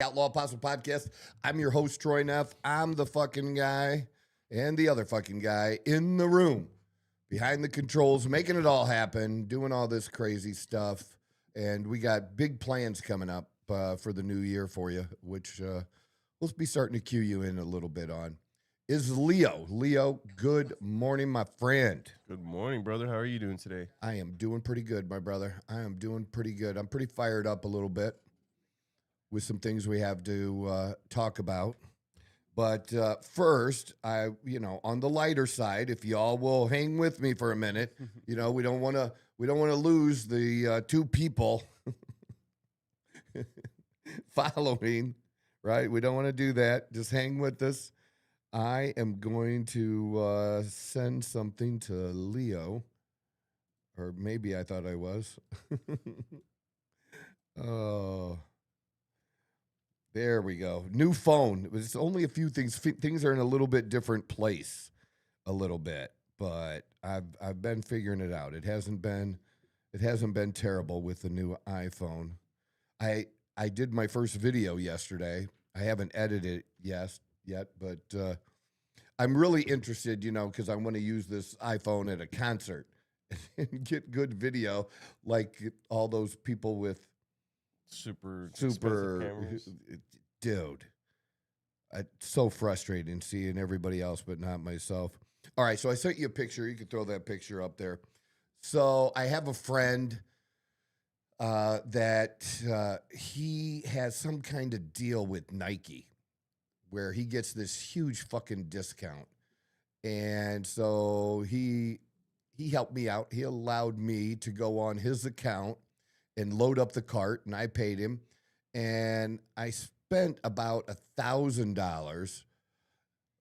Outlaw Apostle Podcast. I'm your host, Troy Neff. I'm the fucking guy and the other fucking guy in the room behind the controls, making it all happen, doing all this crazy stuff. And we got big plans coming up for the new year for you, which we'll be starting to cue you in a little bit on. Is Leo. Leo, good morning, my friend. Good morning, brother. How are you doing today? I am doing pretty good, my brother. I am doing pretty good. I'm pretty fired up a little bit with some things we have to talk about. But first, on the lighter side, if y'all will hang with me for a minute, we don't want to lose the two people following, right? We don't want to do that. Just hang with us. I am going to send something to Leo, or maybe I thought I was. Oh. There we go. New phone. It was only a few things. Things are in a little bit different place, a little bit, but I've been figuring it out. It hasn't been terrible with the new iPhone. I did my first video yesterday. I haven't edited it yet, but I'm really interested, because I want to use this iPhone at a concert and get good video, like all those people with Super cameras. Dude, it's so frustrating seeing everybody else but not myself. All right, so I sent you a picture. You can throw that picture up there. So I have a friend that he has some kind of deal with Nike where he gets this huge fucking discount. And so he helped me out. He allowed me to go on his account and load up the cart, and I paid him. And I spent about $1,000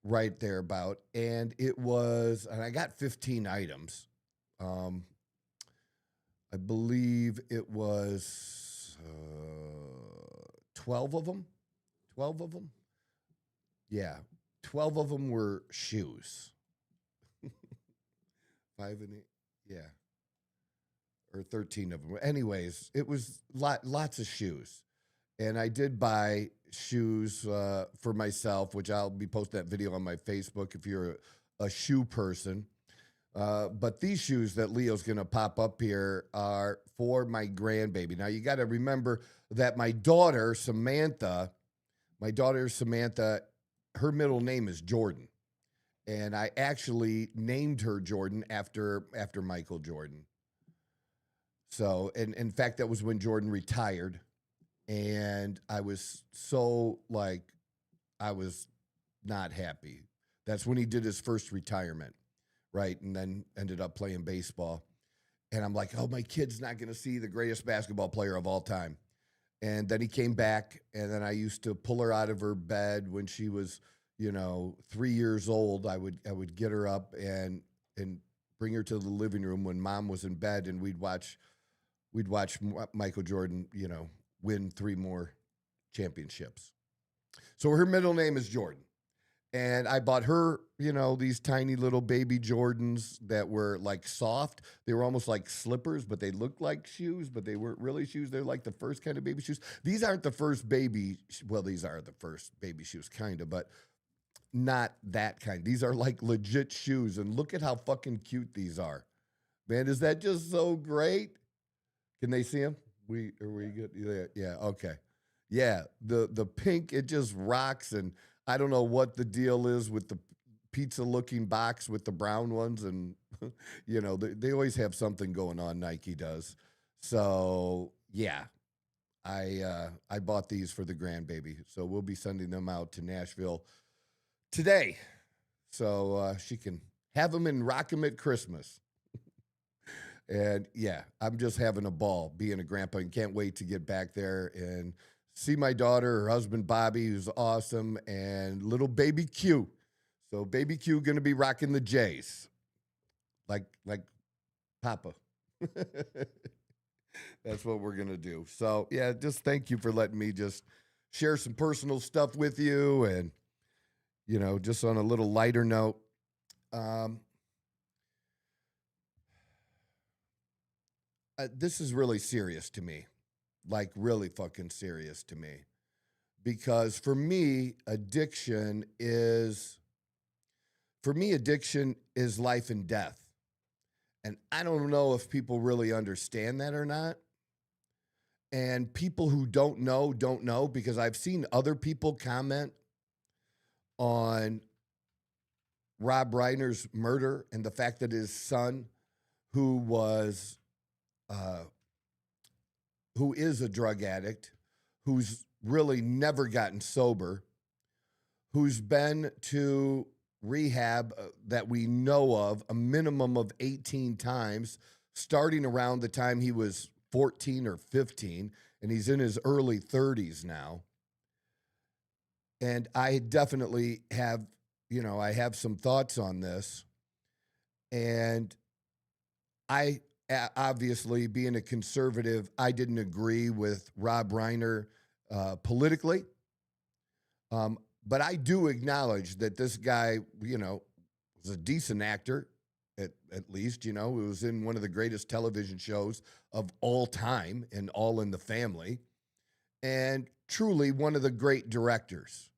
right there about, and I got 15 items. I believe it was 12 of them. 12 of them? Yeah, 12 of them were shoes. 5 and 8, yeah. Or 13 of them. Anyways, it was lots of shoes. And I did buy shoes for myself, which I'll be posting that video on my Facebook if you're a shoe person. But these shoes that Leo's going to pop up here are for my grandbaby. Now, you got to remember that my daughter, Samantha, her middle name is Jordan. And I actually named her Jordan after Michael Jordan. So, and in fact, that was when Jordan retired. And I was I was not happy. That's when he did his first retirement, right? And then ended up playing baseball. And I'm like, oh, my kid's not going to see the greatest basketball player of all time. And then he came back, and then I used to pull her out of her bed when she was, 3 years old. I would get her up and bring her to the living room when mom was in bed, and we'd watch Michael Jordan, win 3 more championships. So her middle name is Jordan. And I bought her, these tiny little baby Jordans that were like soft. They were almost like slippers, but they looked like shoes, but they weren't really shoes. They're like the first kind of baby shoes. These aren't the first these are the first baby shoes, kind of, but not that kind. These are like legit shoes. And look at how fucking cute these are. Man, is that just so great? Can they see them? Are we good? Yeah, okay. Yeah, the pink, it just rocks, and I don't know what the deal is with the pizza-looking box with the brown ones, and they always have something going on. Nike does. So yeah, I bought these for the grandbaby, so we'll be sending them out to Nashville today, so she can have them and rock them at Christmas. And yeah, I'm just having a ball being a grandpa and can't wait to get back there and see my daughter, her husband, Bobby, who's awesome, and little baby Q. So baby Q going to be rocking the J's like Papa. That's what we're going to do. So yeah, just thank you for letting me just share some personal stuff with you. And, just on a little lighter note, this is really serious to me, like really fucking serious to me. because for me, addiction is life and death. And I don't know if people really understand that or not. And people who don't know, because I've seen other people comment on Rob Reiner's murder and the fact that his son, who is a drug addict, who's really never gotten sober, who's been to rehab that we know of a minimum of 18 times, starting around the time he was 14 or 15, and he's in his early 30s now. And I definitely have, I have some thoughts on this. And I, obviously, being a conservative, I didn't agree with Rob Reiner politically. But I do acknowledge that this guy, was a decent actor, at least, He was in one of the greatest television shows of all time and All in the Family. And truly one of the great directors.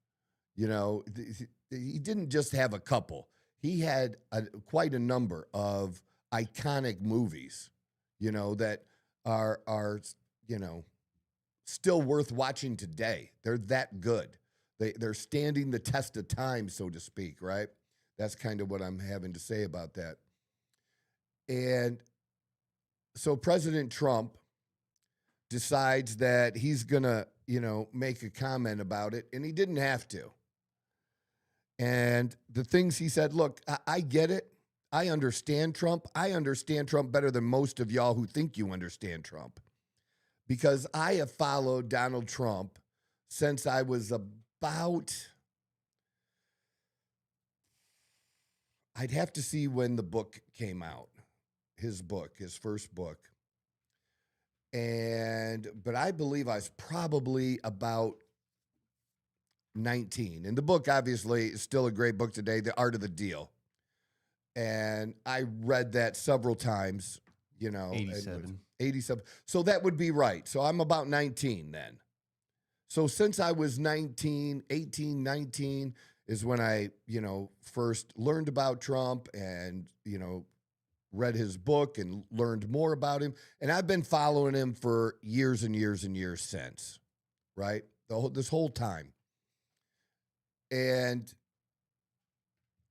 He didn't just have a couple. He had quite a number of iconic movies, that are still worth watching today. They're that good. They're standing the test of time, so to speak, right? That's kind of what I'm having to say about that. And so President Trump decides that he's going to, make a comment about it, and he didn't have to. And the things he said, look, I get it. I understand Trump. I understand Trump better than most of y'all who think you understand Trump, because I have followed Donald Trump since I was about, I'd have to see when the book came out, his first book. But I believe I was probably about 19. And the book, obviously, is still a great book today, The Art of the Deal. And I read that several times, 87. 87. So that would be right. So I'm about 19 then. So since I was 18, 19 is when I, first learned about Trump and, read his book and learned more about him. And I've been following him for years and years and years since, right? This whole time. And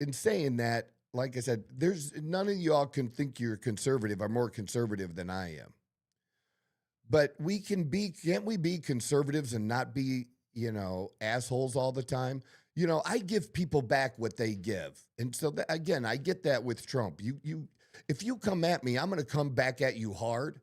in saying that, like I said, there's none of y'all can think you're conservative are more conservative than I am. But can't we be conservatives and not be, assholes all the time? I give people back what they give. And so again, I get that with Trump. If you come at me, I'm going to come back at you hard.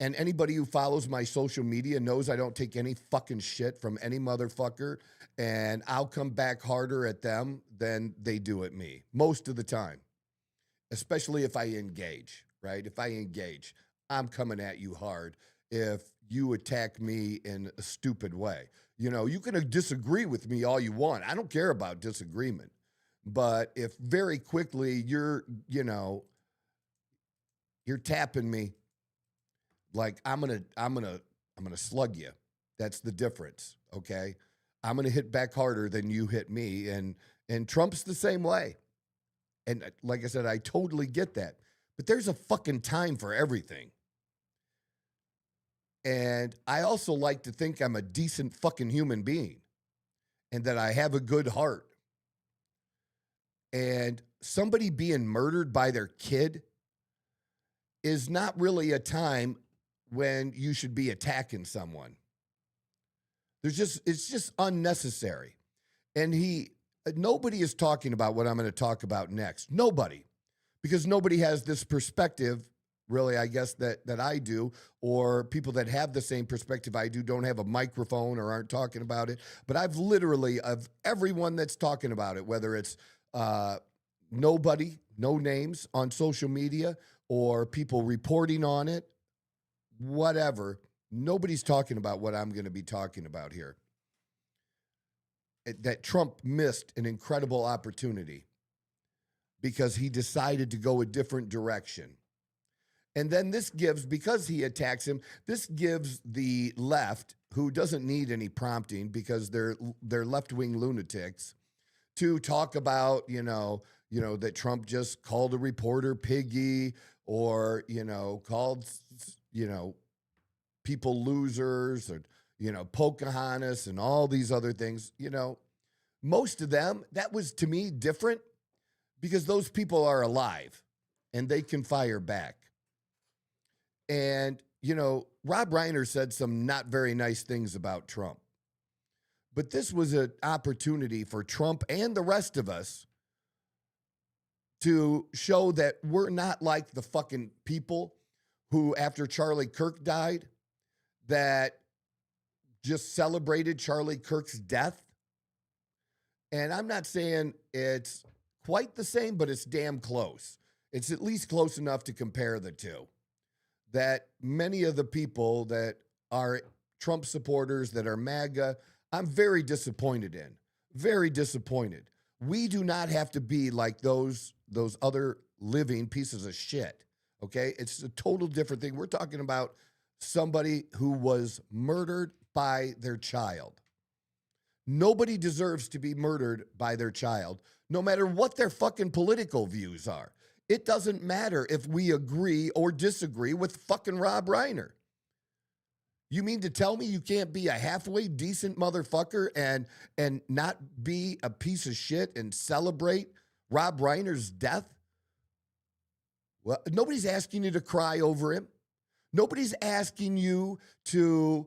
And anybody who follows my social media knows I don't take any fucking shit from any motherfucker. And I'll come back harder at them than they do at me most of the time, especially if I engage, right? If I engage, I'm coming at you hard if you attack me in a stupid way. You can disagree with me all you want. I don't care about disagreement. But if very quickly you're tapping me, like I'm gonna slug you. That's the difference, okay? I'm gonna hit back harder than you hit me, and Trump's the same way. And like I said, I totally get that. But there's a fucking time for everything. And I also like to think I'm a decent fucking human being and that I have a good heart. And somebody being murdered by their kid is not really a time when you should be attacking someone. It's just unnecessary. And nobody is talking about what I'm going to talk about next. Nobody. Because nobody has this perspective, really, I guess, that I do, or people that have the same perspective I do don't have a microphone or aren't talking about it. But I've literally, of everyone that's talking about it, whether it's nobody, no names on social media, or people reporting on it, whatever, nobody's talking about what I'm going to be talking about here. That Trump missed an incredible opportunity because he decided to go a different direction. And then this gives, because he attacks him, this gives the left who doesn't need any prompting because they're left-wing lunatics to talk about, that Trump just called a reporter piggy or, called, people losers or, Pocahontas and all these other things, most of them, that was to me different because those people are alive and they can fire back. And, Rob Reiner said some not very nice things about Trump. But this was an opportunity for Trump and the rest of us to show that we're not like the fucking people who, after Charlie Kirk died, that just celebrated Charlie Kirk's death. And I'm not saying it's quite the same, but it's damn close. It's at least close enough to compare the two. That many of the people that are Trump supporters, that are MAGA, I'm very disappointed in. Very disappointed. We do not have to be like those other living pieces of shit, okay? It's a total different thing. We're talking about somebody who was murdered by their child. Nobody deserves to be murdered by their child, no matter what their fucking political views are. It doesn't matter if we agree or disagree with fucking Rob Reiner. You mean to tell me you can't be a halfway decent motherfucker and not be a piece of shit and celebrate Rob Reiner's death? Well, nobody's asking you to cry over him. Nobody's asking you to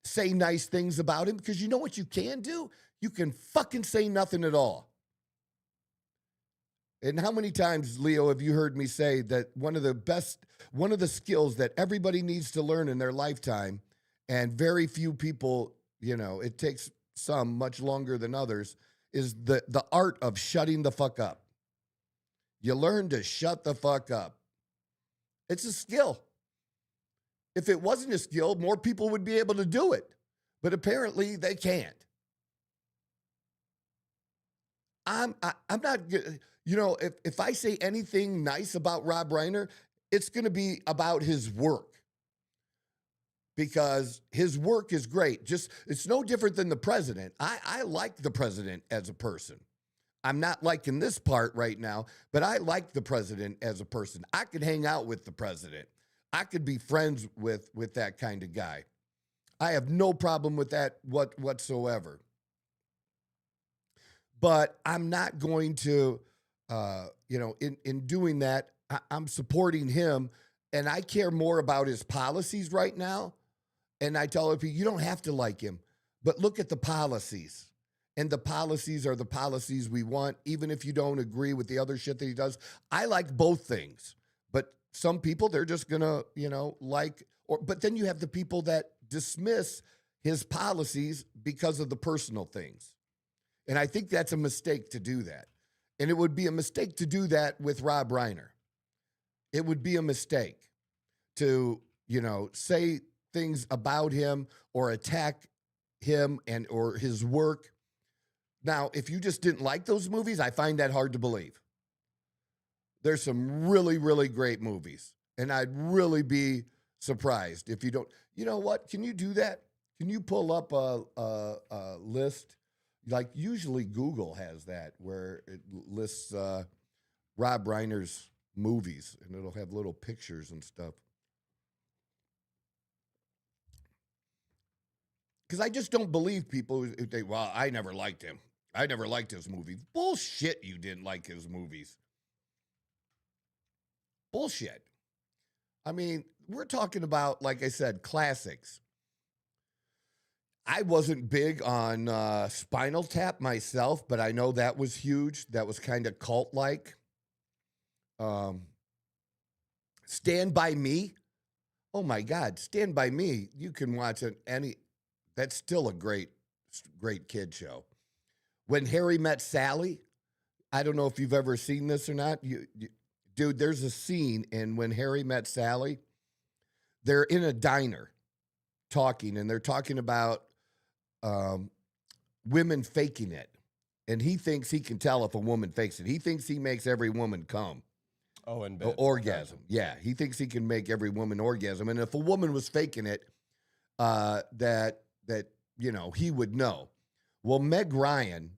say nice things about him because you know what you can do? You can fucking say nothing at all. And how many times, Leo, have you heard me say that one of the skills that everybody needs to learn in their lifetime, and very few people, it takes some much longer than others, is the art of shutting the fuck up. You learn to shut the fuck up. It's a skill. If it wasn't a skill, more people would be able to do it. But apparently they can't. I'm not, if I say anything nice about Rob Reiner, it's going to be about his work. Because his work is great. It's no different than the president. I like the president as a person. I'm not liking this part right now, but I like the president as a person. I could hang out with the president. I could be friends with that kind of guy. I have no problem with that whatsoever. But I'm not going to, in doing that, I'm supporting him, and I care more about his policies right now. And I tell people, you don't have to like him, but look at the policies. And the policies are the policies we want, even if you don't agree with the other shit that he does. I like both things, but some people, they're just gonna, but then you have the people that dismiss his policies because of the personal things. And I think that's a mistake to do that. And it would be a mistake to do that with Rob Reiner. It would be a mistake to, say things about him or attack him or his work. Now, if you just didn't like those movies, I find that hard to believe. There's some really, really great movies. And I'd really be surprised if you don't. You know what? Can you do that? Can you pull up a list? Like usually Google has that where it lists Rob Reiner's movies and it'll have little pictures and stuff. Because I just don't believe people who think, well, I never liked him. I never liked his movies. Bullshit, you didn't like his movies. Bullshit. I mean, we're talking about, like I said, classics. I wasn't big on Spinal Tap myself, but I know that was huge. That was kind of cult-like. Stand By Me. Oh, my God. Stand By Me. You can watch it that's still a great kid show. When Harry Met Sally, I don't know if you've ever seen this or not. Dude, there's a scene in When Harry Met Sally. They're in a diner talking, and they're talking about women faking it. And he thinks he can tell if a woman fakes it. He thinks he makes every woman come. Oh, and bed. Orgasm. Yeah, he thinks he can make every woman orgasm. And if a woman was faking it, that he would know. Well, Meg Ryan,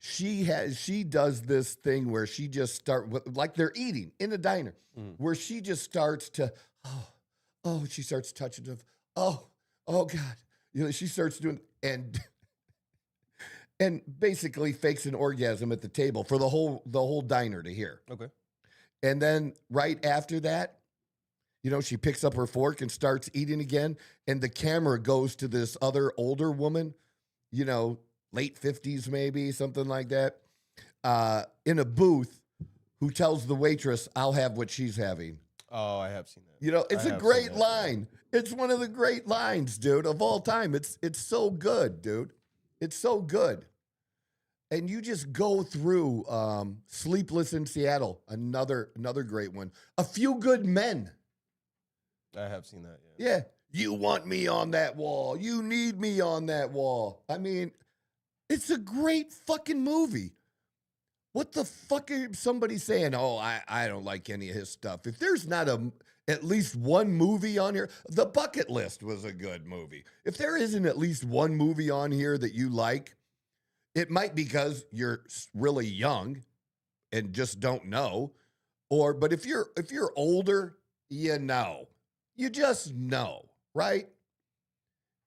she does this thing where she just like they're eating in a diner, where she just starts to she starts touching them. Oh God, she starts doing and basically fakes an orgasm at the table for the whole diner to hear. Okay. And then right after that, she picks up her fork and starts eating again, and the camera goes to this other older woman, late 50s maybe, something like that, in a booth, who tells the waitress, "I'll have what she's having." Oh, I have seen that. It's a great line. It's one of the great lines, dude, of all time. It's so good, dude. It's so good. And you just go through Sleepless in Seattle, another great one. A Few Good Men. I have seen that, yeah. Yeah. You want me on that wall. You need me on that wall. I mean, it's a great fucking movie. What the fuck is somebody saying? Oh, I don't like any of his stuff. If there's not at least one movie on here, The Bucket List was a good movie. If there isn't at least one movie on here that you like, it might be because you're really young and just don't know, but if you're older, you just know, right?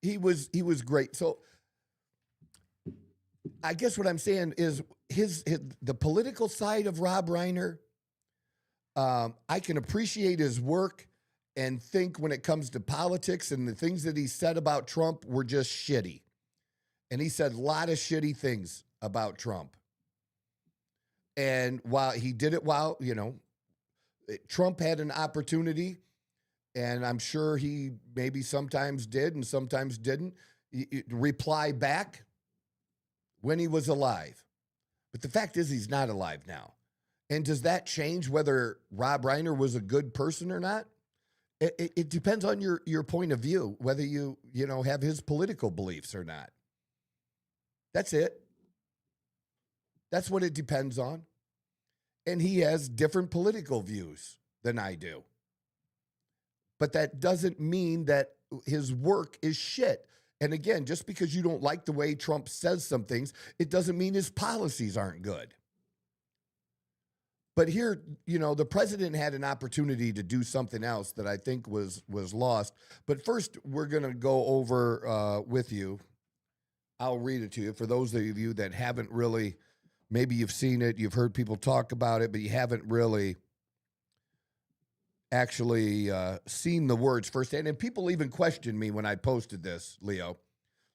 He was great. So I guess what I'm saying is the political side of Rob Reiner. I can appreciate his work and think when it comes to politics and the things that he said about Trump were just shitty. And he said a lot of shitty things about Trump. And while he did it Trump had an opportunity, and I'm sure he maybe sometimes did and sometimes didn't, reply back when he was alive. But the fact is he's not alive now. And does that change whether Rob Reiner was a good person or not? It depends on your point of view, whether you have his political beliefs or not. That's it. That's what it depends on. And he has different political views than I do. But that doesn't mean that his work is shit. And again, just because you don't like the way Trump says some things, it doesn't mean his policies aren't good. But here, the president had an opportunity to do something else that I think was lost. But first, we're going to go over with you. I'll read it to you. For those of you that haven't really, maybe you've seen it, you've heard people talk about it, but you haven't really actually seen the words firsthand. And people even questioned me when I posted this, Leo.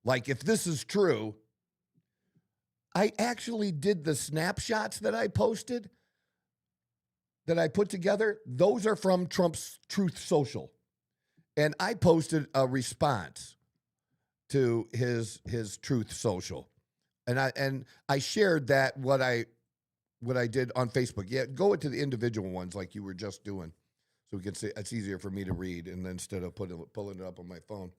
Like, if this is true, I actually did the snapshots that I posted, that I put together. Those are from Trump's Truth Social. And I posted a response to his Truth Social. And I shared that what I did on Facebook. Yeah, go into the individual ones like you were just doing. So we can see it's easier for me to read and instead of pulling it up on my phone.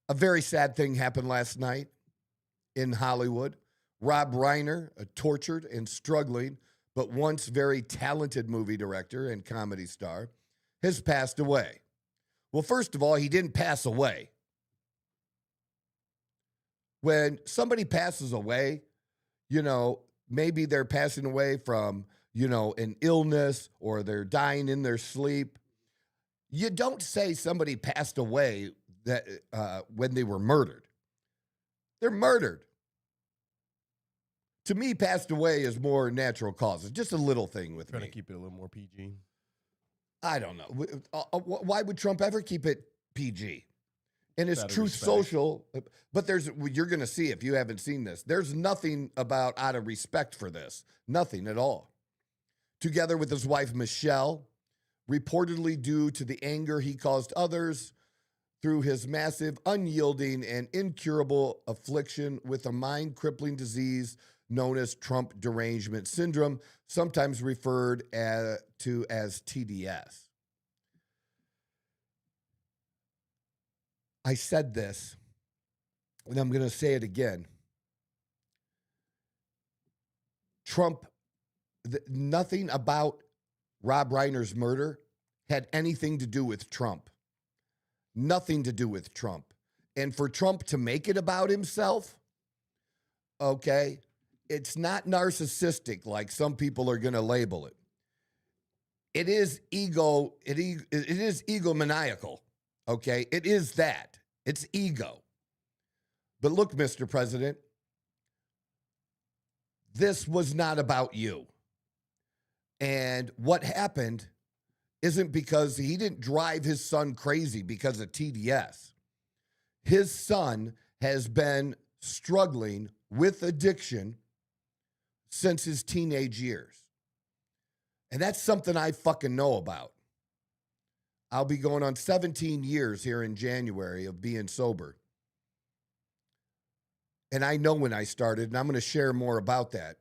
A very sad thing happened last night in Hollywood. Rob Reiner, a tortured and struggling but once very talented movie director and comedy star, has passed away. Well, first of all, he didn't pass away. When somebody passes away, maybe they're passing away from, an illness or they're dying in their sleep. You don't say somebody passed away that when they were murdered. They're murdered. To me, passed away is more natural causes. Just a little thing with me. Trying to keep it a little more PG. I don't know. Why would Trump ever keep it PG? And his Truth respect. Social, but you're going to see if you haven't seen this. There's nothing about out of respect for this. Nothing at all. Together with his wife, Michelle, reportedly due to the anger he caused others through his massive, unyielding, and incurable affliction with a mind-crippling disease known as Trump derangement syndrome, sometimes referred to as TDS. I said this, and I'm going to say it again. Trump, nothing about Rob Reiner's murder had anything to do with Trump. Nothing to do with Trump. And for Trump to make it about himself, okay, it's not narcissistic like some people are going to label it. It is ego. It is egomaniacal. Okay, it is that. It's ego. But look, Mr. President, this was not about you. And what happened isn't because he didn't drive his son crazy because of TDS. His son has been struggling with addiction since his teenage years. And that's something I fucking know about. I'll be going on 17 years here in January of being sober. And I know when I started, and I'm going to share more about that.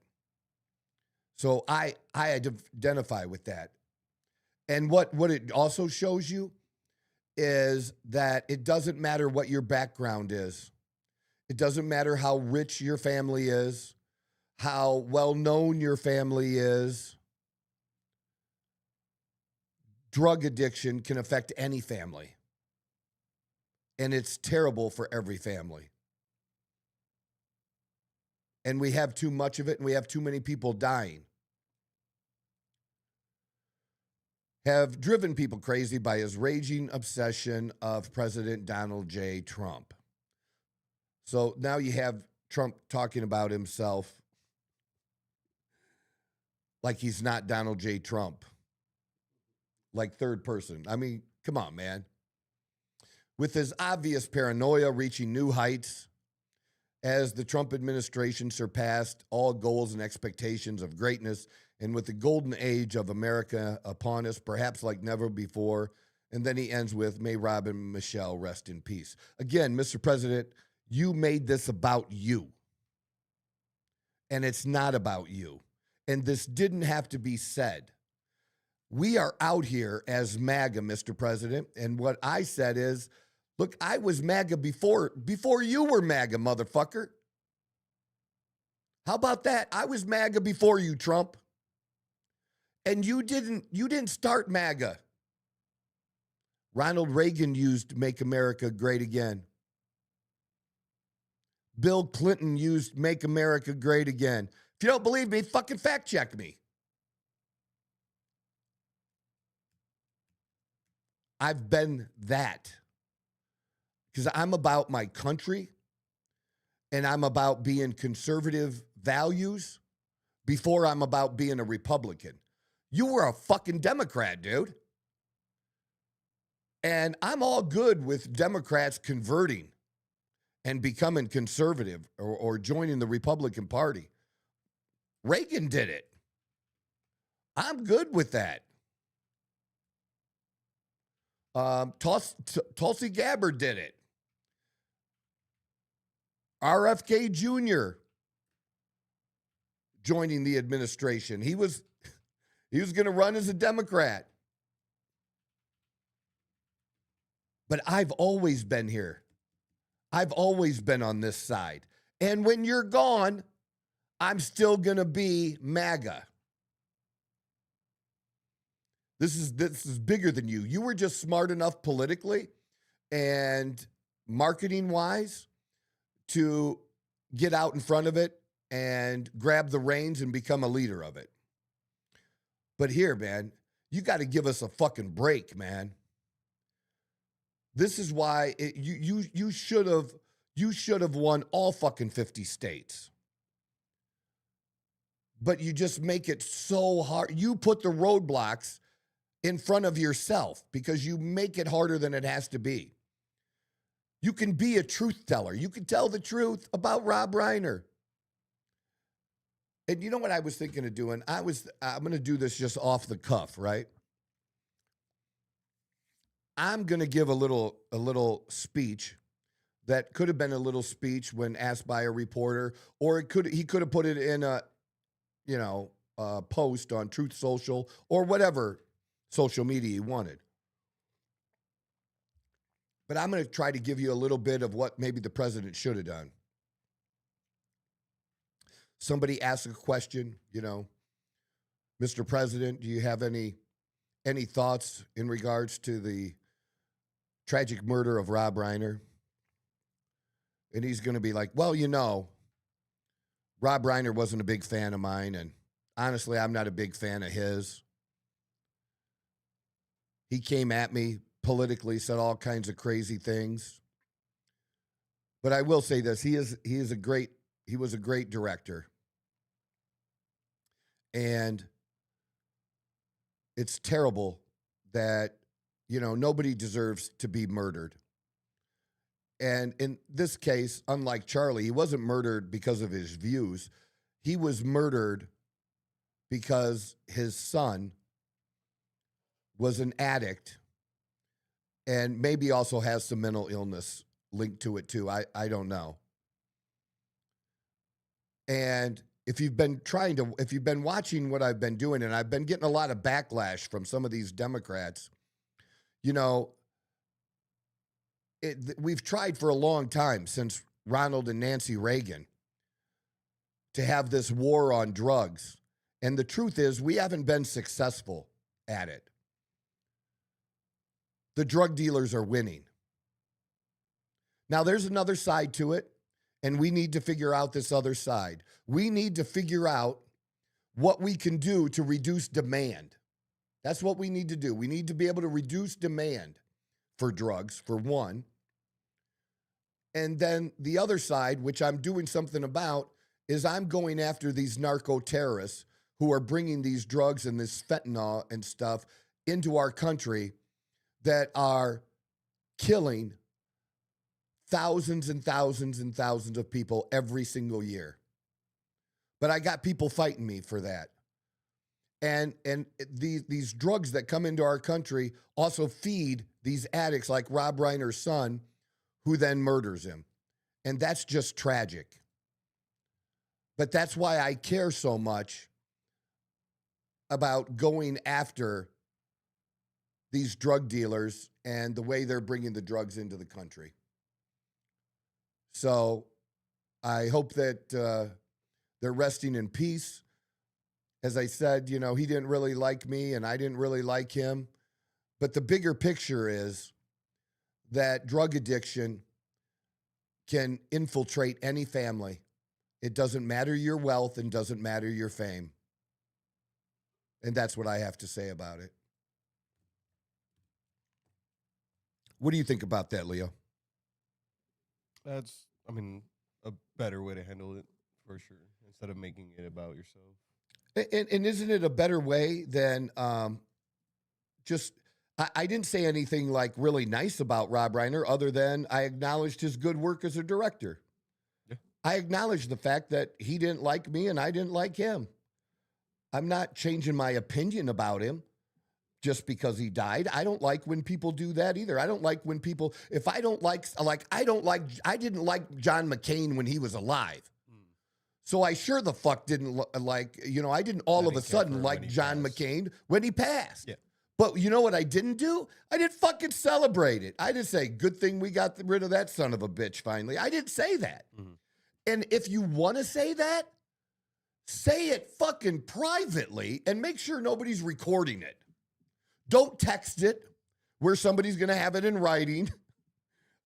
So I identify with that. And what it also shows you is that it doesn't matter what your background is. It doesn't matter how rich your family is, how well-known your family is. Drug addiction can affect any family. And it's terrible for every family. And we have too much of it, and we have too many people dying. Have driven people crazy by his raging obsession of President Donald J. Trump. So now you have Trump talking about himself like he's not Donald J. Trump. Like third person. I mean, come on, man. With his obvious paranoia reaching new heights as the Trump administration surpassed all goals and expectations of greatness, and with the golden age of America upon us, perhaps like never before. And then he ends with, may Rob and Michelle rest in peace. Again, Mr. President, you made this about you. And it's not about you. And this didn't have to be said. We are out here as MAGA, Mr. President. And what I said is, look, I was MAGA before you were MAGA, motherfucker. How about that? I was MAGA before you, Trump. And you didn't start MAGA. Ronald Reagan used Make America Great Again. Bill Clinton used Make America Great Again. If you don't believe me, fucking fact check me. I've been that. Because I'm about my country and I'm about being conservative values before I'm about being a Republican. You were a fucking Democrat, dude. And I'm all good with Democrats converting and becoming conservative or joining the Republican Party. Reagan did it. I'm good with that. Tulsi Gabbard did it. RFK Jr. joining the administration. He was going to run as a Democrat. But I've always been here. I've always been on this side. And when you're gone, I'm still going to be MAGA. This is bigger than you. You were just smart enough politically and marketing-wise to get out in front of it and grab the reins and become a leader of it. But here, man, you got to give us a fucking break, man. This is why you should have won all fucking 50 states. But you just make it so hard. You put the roadblocks in front of yourself because you make it harder than it has to be. You can be a truth teller. You can tell the truth about Rob Reiner. And you know what I was thinking of doing? I'm going to do this just off the cuff, right? I'm going to give a little speech that could have been a little speech when asked by a reporter, or he could have put it in a post on Truth Social or whatever social media he wanted. But I'm going to try to give you a little bit of what maybe the president should have done. Somebody asks a question, Mr. President, do you have any thoughts in regards to the tragic murder of Rob Reiner. And he's going to be like, well, Rob Reiner wasn't a big fan of mine. And honestly, I'm not a big fan of his. He came at me politically, said all kinds of crazy things. But I will say this, he was a great director. And it's terrible that, nobody deserves to be murdered. And in this case, unlike Charlie, he wasn't murdered because of his views. He was murdered because his son was an addict and maybe also has some mental illness linked to it too. I don't know. And if you've been watching what I've been doing, and I've been getting a lot of backlash from some of these Democrats, we've tried for a long time, since Ronald and Nancy Reagan, to have this war on drugs. And the truth is, we haven't been successful at it. The drug dealers are winning. Now, there's another side to it, and we need to figure out this other side. We need to figure out what we can do to reduce demand. That's what we need to do. We need to be able to reduce demand for drugs, for one. And then the other side, which I'm doing something about, is I'm going after these narco-terrorists who are bringing these drugs and this fentanyl and stuff into our country that are killing thousands and thousands and thousands of people every single year. But I got people fighting me for that. And these drugs that come into our country also feed these addicts like Rob Reiner's son, who then murders him. And that's just tragic. But that's why I care so much about going after these drug dealers and the way they're bringing the drugs into the country. So I hope that they're resting in peace. As I said, he didn't really like me and I didn't really like him. But the bigger picture is that drug addiction can infiltrate any family. It doesn't matter your wealth and doesn't matter your fame. And that's what I have to say about it. What do you think about that, Leo? That's, a better way to handle it, for sure, instead of making it about yourself. And isn't it a better way than just... I didn't say anything like really nice about Rob Reiner other than I acknowledged his good work as a director. Yeah. I acknowledged the fact that he didn't like me and I didn't like him. I'm not changing my opinion about him just because he died. I don't like when people do that either. I don't like when people, if I don't like, I didn't like John McCain when he was alive. So I sure the fuck didn't like, I didn't all of a sudden like John McCain when he passed. Yeah. But you know what I didn't do? I didn't fucking celebrate it. I didn't say, good thing we got rid of that son of a bitch finally. I didn't say that. Mm-hmm. And if you want to say that, say it fucking privately and make sure nobody's recording it. Don't text it where somebody's going to have it in writing.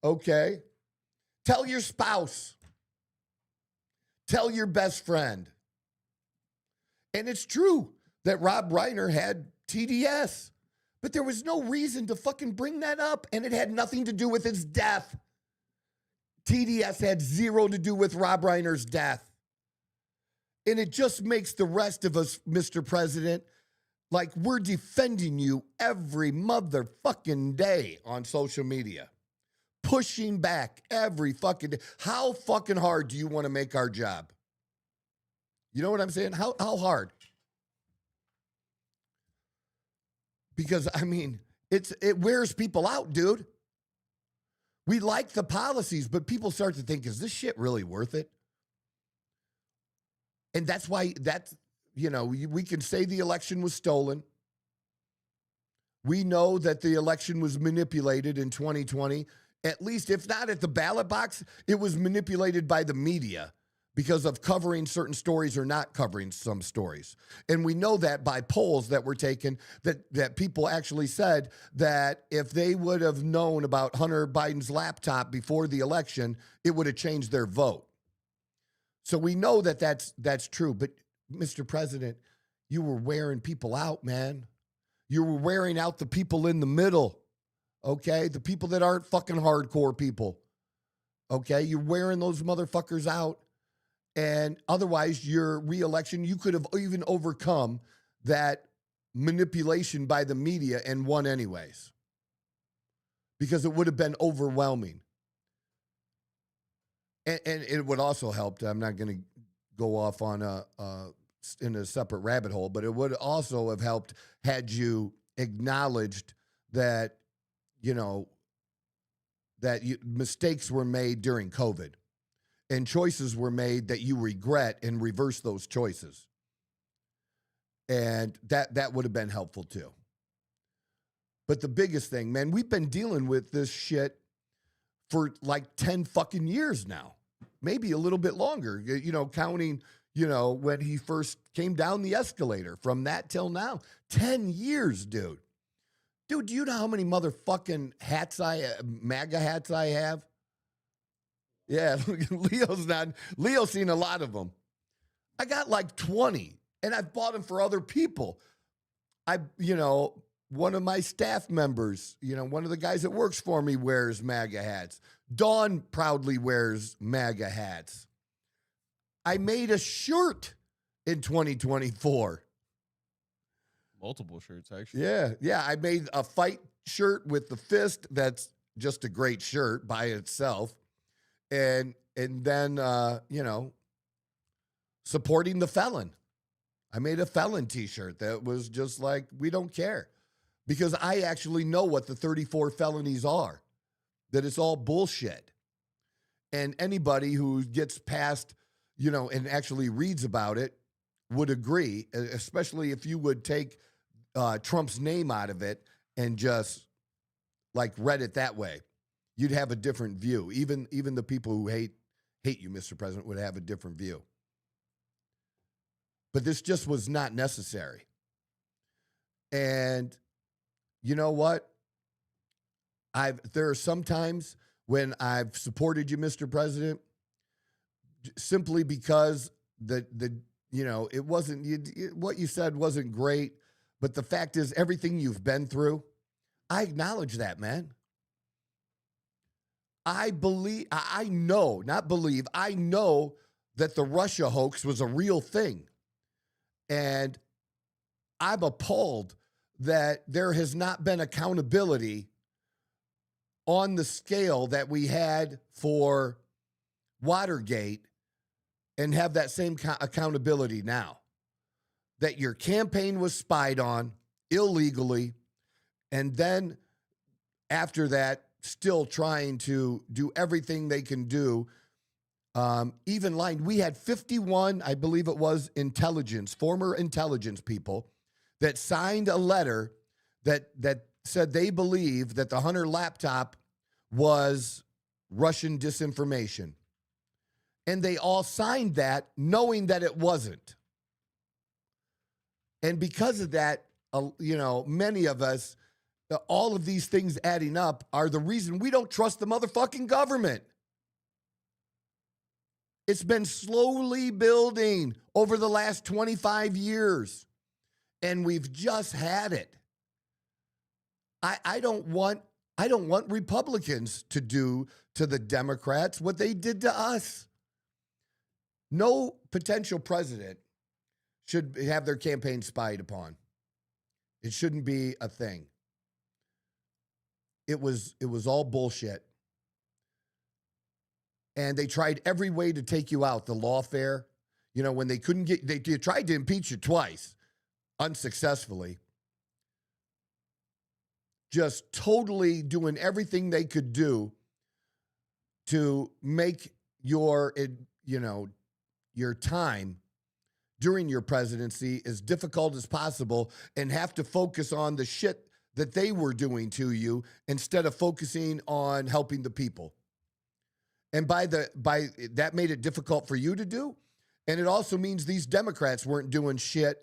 Okay? Tell your spouse. Tell your best friend. And it's true that Rob Reiner had TDS. But there was no reason to fucking bring that up, and it had nothing to do with his death. TDS had zero to do with Rob Reiner's death. And it just makes the rest of us, Mr. President, like we're defending you every motherfucking day on social media. Pushing back every fucking day. How fucking hard do you want to make our job? You know what I'm saying? How hard? Because, it wears people out, dude. We like the policies, but people start to think, is this shit really worth it? And that's why we can say the election was stolen. We know that the election was manipulated in 2020. At least, if not at the ballot box, it was manipulated by the media, because of covering certain stories or not covering some stories. And we know that by polls that were taken, that people actually said that if they would have known about Hunter Biden's laptop before the election, it would have changed their vote. So we know that that's true. But, Mr. President, you were wearing people out, man. You were wearing out the people in the middle, okay? The people that aren't fucking hardcore people, okay? You're wearing those motherfuckers out. And otherwise, your reelection, you could have even overcome that manipulation by the media and won anyways, because it would have been overwhelming. And it would also help. I'm not going to go off on in a separate rabbit hole, but it would also have helped had you acknowledged that, mistakes were made during COVID. And choices were made that you regret and reverse those choices. And that would have been helpful too. But the biggest thing, man, we've been dealing with this shit for like 10 fucking years now. Maybe a little bit longer, counting, when he first came down the escalator. From that till now, 10 years, dude. Dude, do you know how many motherfucking MAGA hats I have? Yeah, Leo's seen a lot of them. I got like 20, and I've bought them for other people. One of my staff members, one of the guys that works for me wears MAGA hats. Dawn proudly wears MAGA hats. I made a shirt in 2024. Multiple shirts, actually. Yeah. I made a fight shirt with the fist. That's just a great shirt by itself. And then, supporting the felon. I made a felon t-shirt that was just like, we don't care. Because I actually know what the 34 felonies are, that it's all bullshit. And anybody who gets past, and actually reads about it would agree, especially if you would take Trump's name out of it and just like read it that way. You'd have a different view. Even the people who hate you, Mr. President, would have a different view. But this just was not necessary. And you know what? There are some times when I've supported you, Mr. President, simply because it wasn't what you said wasn't great. But the fact is, everything you've been through, I acknowledge that, man. I know that the Russia hoax was a real thing. And I'm appalled that there has not been accountability on the scale that we had for Watergate and have that same accountability now. That your campaign was spied on illegally, and then after that, still trying to do everything they can do. Even lying. We had 51, I believe it was, former intelligence people that signed a letter that said they believe that the Hunter laptop was Russian disinformation. And they all signed that knowing that it wasn't. And because of that, many of us, all of these things adding up are the reason we don't trust the motherfucking government. It's been slowly building over the last 25 years, and we've just had it. I don't want Republicans to do to the Democrats what they did to us. No potential president should have their campaign spied upon. It shouldn't be a thing. It was all bullshit. And they tried every way to take you out. The lawfare, when they couldn't they tried to impeach you twice, unsuccessfully. Just totally doing everything they could do to make your time during your presidency as difficult as possible and have to focus on the shit that they were doing to you instead of focusing on helping the people. And by that made it difficult for you to do. And it also means these Democrats weren't doing shit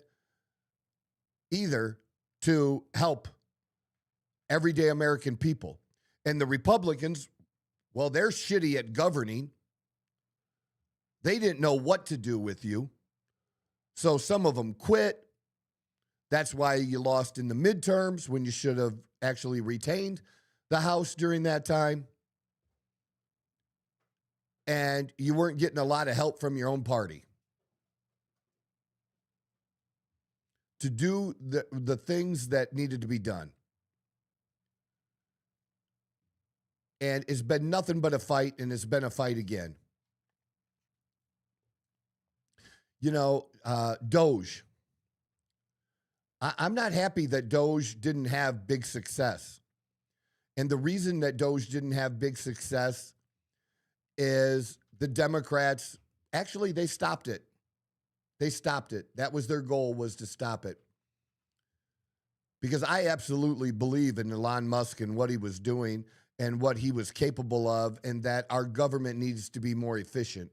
either to help everyday American people. And the Republicans, well, they're shitty at governing. They didn't know what to do with you. So some of them quit. That's why you lost in the midterms when you should have actually retained the House during that time. And you weren't getting a lot of help from your own party to do the things that needed to be done. And it's been nothing but a fight, and it's been a fight again. You know, Doge. I'm not happy that Doge didn't have big success. And the reason that Doge didn't have big success is the Democrats, actually, they stopped it. They stopped it. That was their goal, was to stop it. Because I absolutely believe in Elon Musk and what he was doing and what he was capable of, and that our government needs to be more efficient.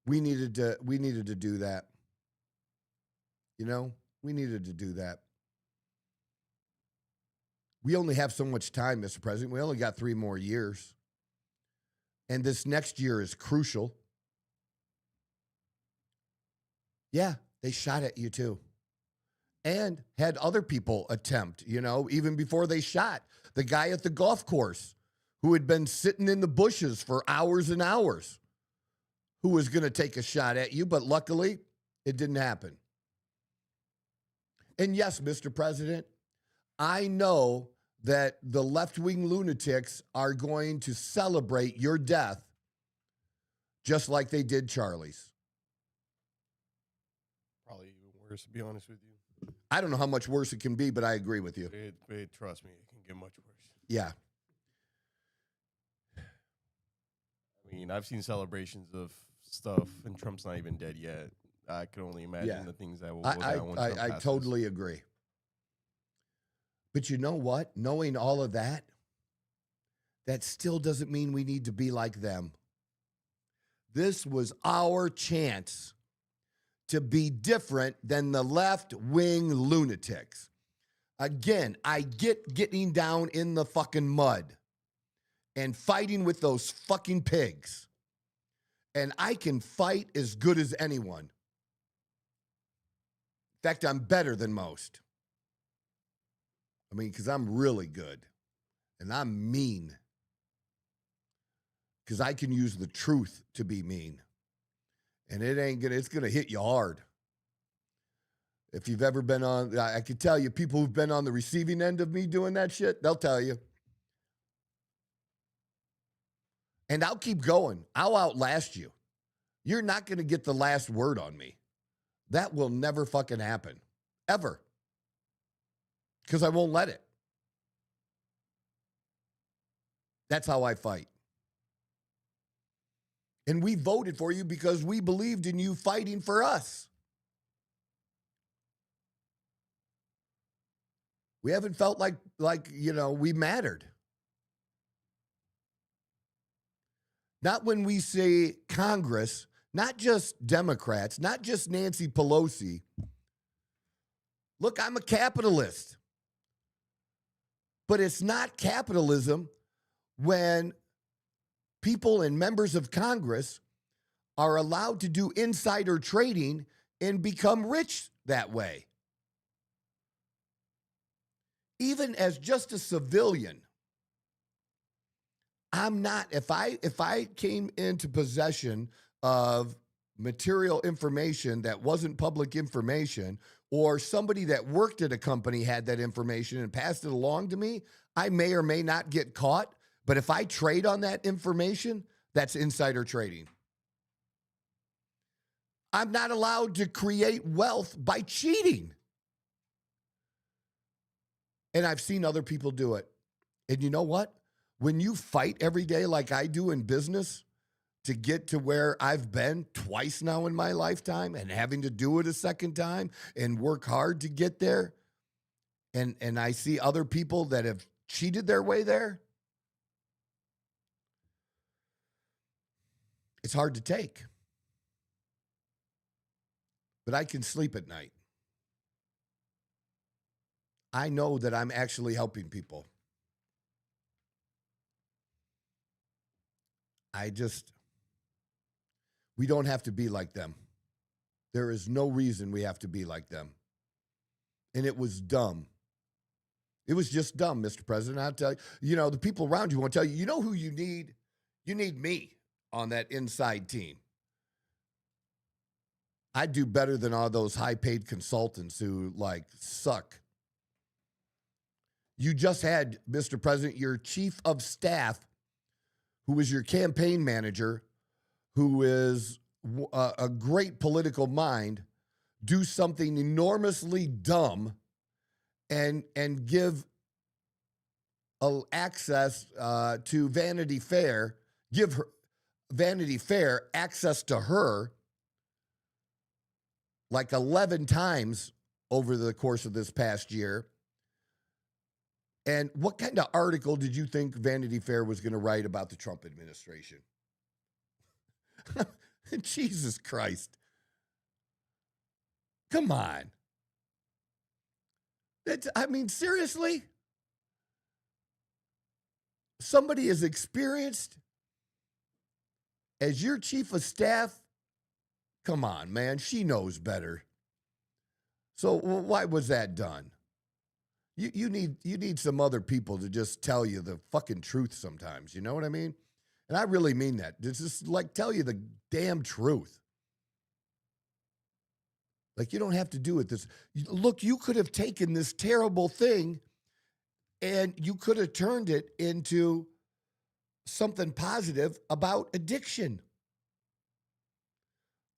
We needed to do that. You know, we needed to do that. We only have so much time, Mr. President. We only got 3 more years. And this next year is crucial. Yeah, they shot at you too. And had other people attempt, you know, even before they shot. The guy at the golf course who had been sitting in the bushes for hours and hours, who was going to take a shot at you, but luckily it didn't happen. And yes, Mr. President, I know that the left-wing lunatics are going to celebrate your death just like they did Charlie's. Probably even worse, to be honest with you. I don't know how much worse it can be, but I agree with you. Trust me, it can get much worse. Yeah. I mean, I've seen celebrations of stuff, and Trump's not even dead yet. I can only imagine the things that will go down when Trump passes. I totally agree. But you know what? Knowing all of that, that still doesn't mean we need to be like them. This was our chance to be different than the left-wing lunatics. Again, I get getting down in the fucking mud and fighting with those fucking pigs. And I can fight as good as anyone. In fact, I'm better than most. I mean, because I'm really good. And I'm mean. Because I can use the truth to be mean. And it's gonna hit you hard. If you've ever been on, I can tell you, people who've been on the receiving end of me doing that shit, they'll tell you. And I'll keep going. I'll outlast you. You're not gonna get the last word on me. That will never fucking happen. Ever. Because I won't let it. That's how I fight. And we voted for you because we believed in you fighting for us. We haven't felt like we mattered. Not when we say Congress, not just Democrats, not just Nancy Pelosi. Look, I'm a capitalist. But it's not capitalism when people and members of Congress are allowed to do insider trading and become rich that way. Even as just a civilian, I'm not, if I came into possession of material information that wasn't public information, or somebody that worked at a company had that information and passed it along to me, I may or may not get caught. But if I trade on that information, that's insider trading. I'm not allowed to create wealth by cheating. And I've seen other people do it. And you know what? When you fight every day like I do in business to get to where I've been twice now in my lifetime and having to do it a second time and work hard to get there, and I see other people that have cheated their way there, It's hard to take. But I can sleep at night. I know that I'm actually helping people. We don't have to be like them. There is no reason we have to be like them. And it was dumb. It was just dumb, Mr. President. I'll tell you, the people around you won't tell you, you know who you need? You need me on that inside team. I do better than all those high-paid consultants who, suck. You just had, Mr. President, your chief of staff, who is your campaign manager, who is a great political mind, do something enormously dumb and give access to Vanity Fair, give Vanity Fair access to her 11 times over the course of this past year. And what kind of article did you think Vanity Fair was going to write about the Trump administration? Jesus Christ. Come on. Seriously? Somebody as experienced as your chief of staff? Come on, man. She knows better. So why was that done? You need some other people to just tell you the fucking truth sometimes. You know what I mean? And I really mean that. It's just tell you the damn truth. You don't have to do it this. Look, you could have taken this terrible thing and you could have turned it into something positive about addiction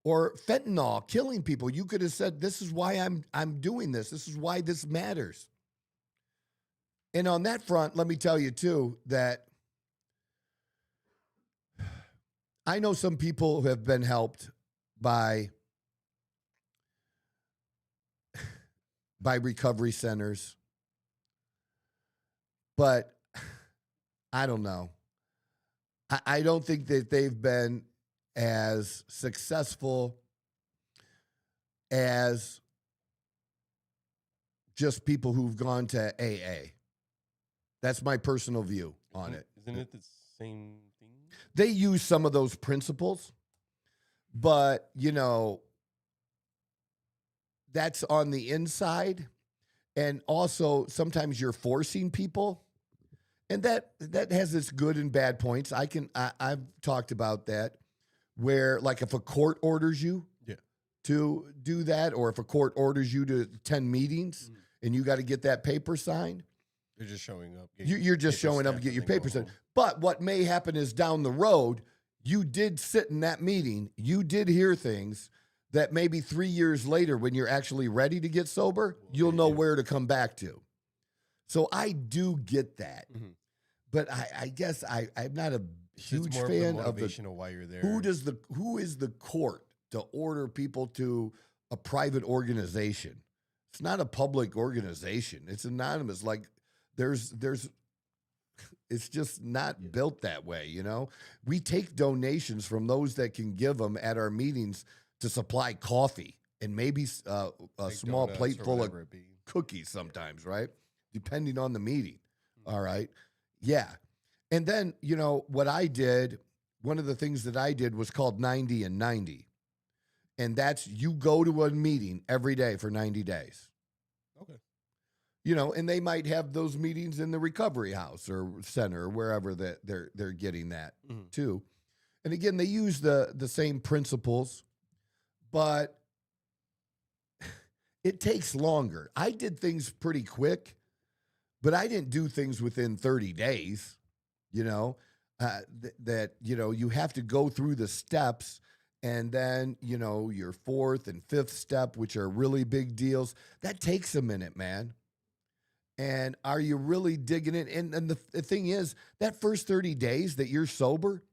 or fentanyl killing people. You could have said, this is why I'm doing this. This is why this matters. And on that front, let me tell you, too, that I know some people who have been helped by recovery centers, but I don't know. I don't think that they've been as successful as just people who've gone to AA. That's my personal view on it. Isn't it the same thing? They use some of those principles, but, that's on the inside. And also, sometimes you're forcing people. And that has its good and bad points. I've talked about that, where, if a court orders you to do that, or if a court orders you to attend meetings and you got to get that paper signed, you're just showing up. You're just showing up to get your paper signed. But what may happen is down the road, you did sit in that meeting. You did hear things that maybe 3 years later, when you're actually ready to get sober, you'll know where to come back to. So I do get that. Mm-hmm. But I guess I'm not a huge fan of why you're there. Who is the court to order people to a private organization? It's not a public organization. It's anonymous. It's just not built that way, We take donations from those that can give them at our meetings to supply coffee and maybe a small plate full of cookies sometimes, right? Depending on the meeting. Mm-hmm. All right. Yeah. And then, what I did, one of the things that I did was called 90 and 90. And that's you go to a meeting every day for 90 days. Okay. And they might have those meetings in the recovery house or center or wherever that they're getting that too. And again, they use the same principles, but it takes longer. I did things pretty quick, but I didn't do things within 30 days, you have to go through the steps. And then, your fourth and fifth step, which are really big deals, that takes a minute, man. And are you really digging it? And the thing is, that first 30 days that you're sober,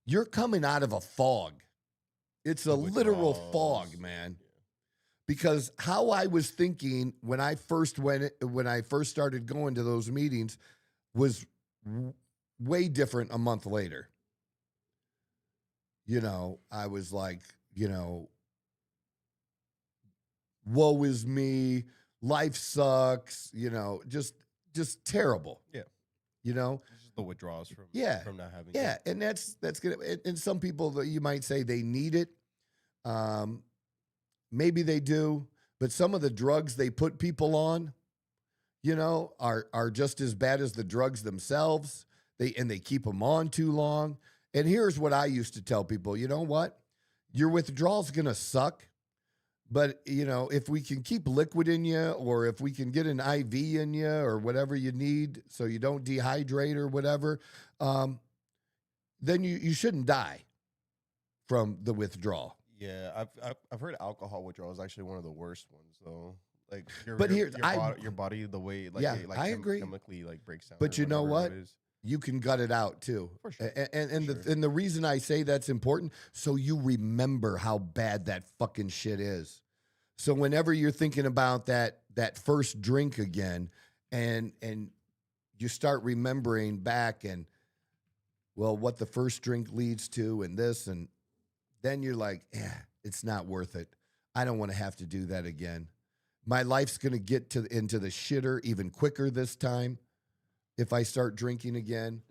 you're coming out of a fog. It's a literal fog, man. Yeah. Because how I was thinking when I first started going to those meetings was way different a month later. I was like, woe is me, life sucks, just terrible. Yeah. Just the withdrawals from not having it. And that's good. And some people that you might say they need it. Maybe they do, but some of the drugs they put people on, are just as bad as the drugs themselves. They keep them on too long. And here's what I used to tell people, you know what? Your withdrawal's going to suck. But, if we can keep liquid in you, or if we can get an IV in you, or whatever you need so you don't dehydrate or whatever, then you shouldn't die from the withdrawal. Yeah, I've heard alcohol withdrawal is actually one of the worst ones, though. Like, your body, the way, I agree. Chemically, breaks down. But you know what? You can gut it out too. For sure. And the reason I say that's important, so you remember how bad that fucking shit is. So whenever you're thinking about that first drink again, and you start remembering back and, well, what the first drink leads to and this, and then you're like, it's not worth it. I don't want to have to do that again. My life's going to get into the shitter even quicker this time if I start drinking again.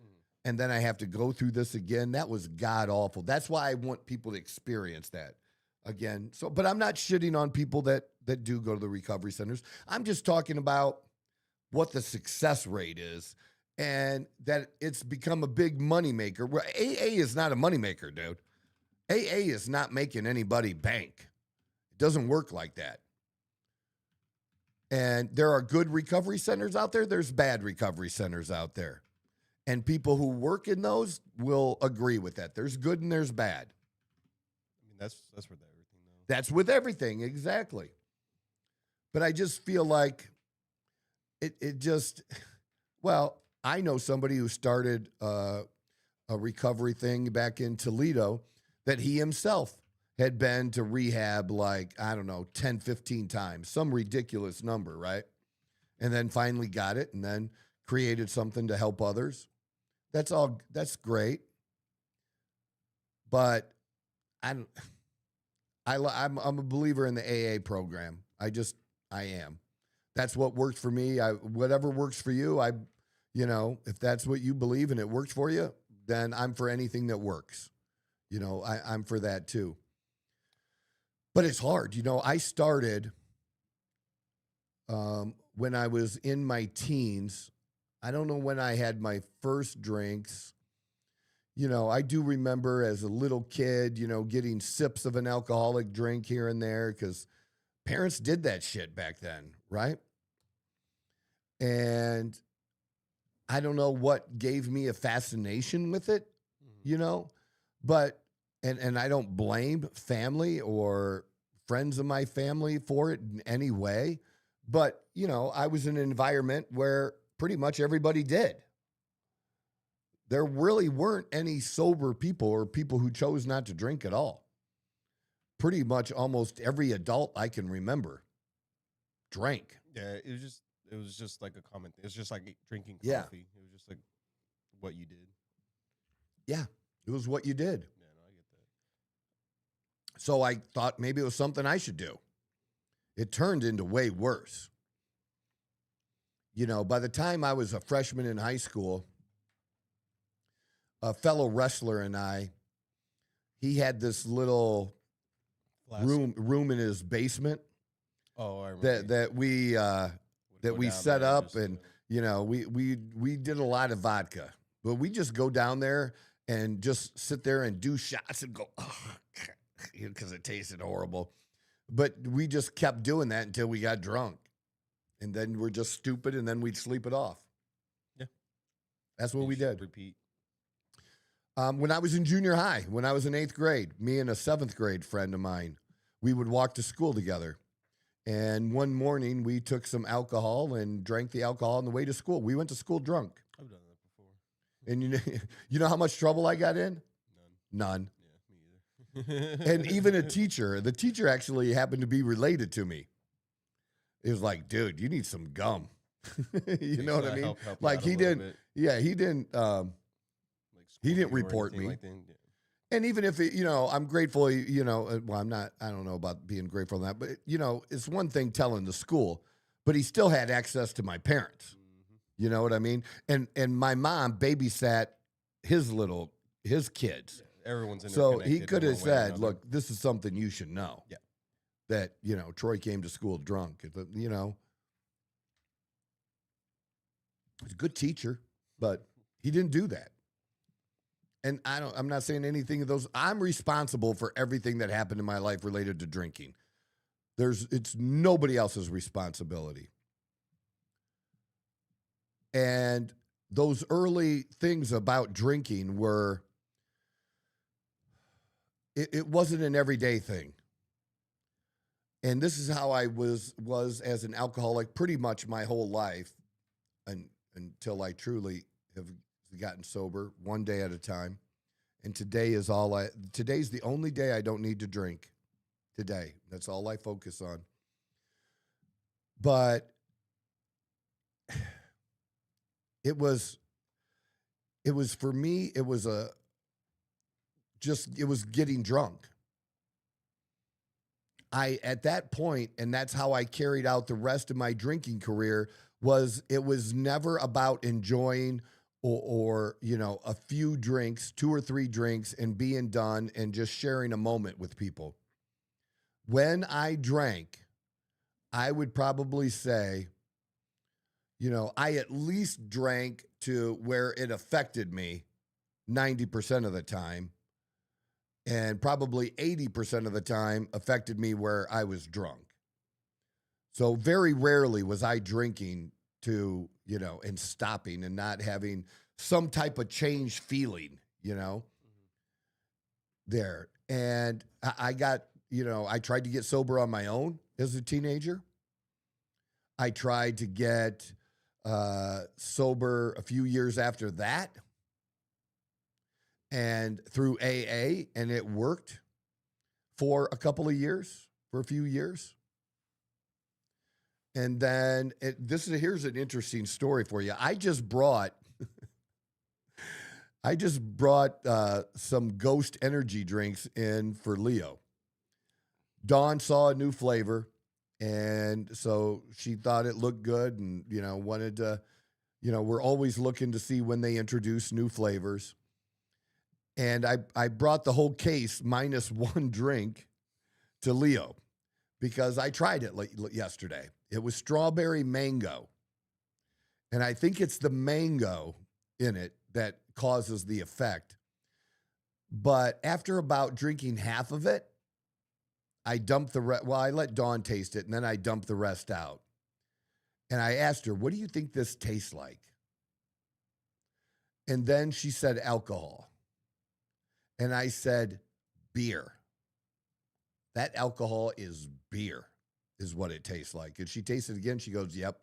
And then I have to go through this again. That was god awful. That's why I want people to experience that again. So, but I'm not shitting on people that do go to the recovery centers. I'm just talking about what the success rate is, and that it's become a big moneymaker. Well, AA is not a moneymaker, dude. AA is not making anybody bank. It doesn't work like that. And there are good recovery centers out there. There's bad recovery centers out there. And people who work in those will agree with that. There's good and there's bad. I mean, that's with everything, though. That's with everything, exactly. But I just feel like it just, well, I know somebody who started a recovery thing back in Toledo that he himself had been to rehab 10, 15 times, some ridiculous number, right? And then finally got it, and then created something to help others. That's great. But I'm a believer in the AA program. I am. That's what worked for me. Whatever works for you, if that's what you believe and it works for you, then I'm for anything that works. I'm for that too. But it's hard. I started when I was in my teens. I don't know when I had my first drinks. I do remember as a little kid, getting sips of an alcoholic drink here and there because parents did that shit back then, right? And I don't know what gave me a fascination with it, but and I don't blame family or friends of my family for it in any way. But, I was in an environment where pretty much everybody did. There really weren't any sober people or people who chose not to drink at all. Pretty much almost every adult I can remember drank. Yeah, it was just like a common thing. It was just like drinking coffee. Yeah. It was just like what you did. Yeah, it was what you did. Yeah, no, I get that. So I thought maybe it was something I should do. It turned into way worse. By the time I was a freshman in high school, a fellow wrestler and he had this little room in his basement. Oh, I remember. that we set up, and we did a lot of vodka, but we just go down there and just sit there and do shots and go, because it tasted horrible. But we just kept doing that until we got drunk, and then we're just stupid, and then we'd sleep it off. Yeah, that's what we did. Repeat. When I was in junior high, when I was in 8th grade, me and a 7th grade friend of mine, we would walk to school together. And one morning we took some alcohol and drank the alcohol on the way to school. We went to school drunk. I've done that before. And you know how much trouble I got in? None. Yeah, me either. And even the teacher actually happened to be related to me. It was like, dude, you need some gum. You know what I mean? Help like he didn't, yeah, he didn't report me. Like And even if it, I'm grateful, well, I don't know about being grateful for that, but it's one thing telling the school, but he still had access to my parents. You know what I mean? And my mom babysat his kids. Yeah, everyone's so he could have said, "Look, this is something you should know." Yeah. That Troy came to school drunk. He's a good teacher, but he didn't do that. And I'm not saying anything of those. I'm responsible for everything that happened in my life related to drinking. It's nobody else's responsibility. And those early things about drinking were, it wasn't an everyday thing. And this is how I was as an alcoholic pretty much my whole life until I truly have gotten sober one day at a time. And today's the only day I don't need to drink. Today. That's all I focus on. But it was for me, it was getting drunk. At that point, and that's how I carried out the rest of my drinking career, it was never about enjoying or a few drinks, 2 or 3 drinks, and being done and just sharing a moment with people. When I drank, I would probably say, I at least drank to where it affected me 90% of the time, and probably 80% of the time affected me where I was drunk. So very rarely was I drinking to, and stopping and not having some type of change feeling, there. And I got, I tried to get sober on my own as a teenager. I tried to get sober a few years after that, and through AA, and it worked for a few years. And then here's an interesting story for you. I just brought some Ghost energy drinks in for Leo. Dawn saw a new flavor, and so she thought it looked good, and wanted to, we're always looking to see when they introduce new flavors. And I brought the whole case minus 1 drink to Leo because I tried it yesterday. It was strawberry mango. And I think it's the mango in it that causes the effect. But after about drinking half of it, I dumped I let Dawn taste it, and then I dumped the rest out. And I asked her, "What do you think this tastes like?" And then she said alcohol. And I said, beer. That alcohol is beer, is what it tastes like. And she tasted it again. She goes, "Yep,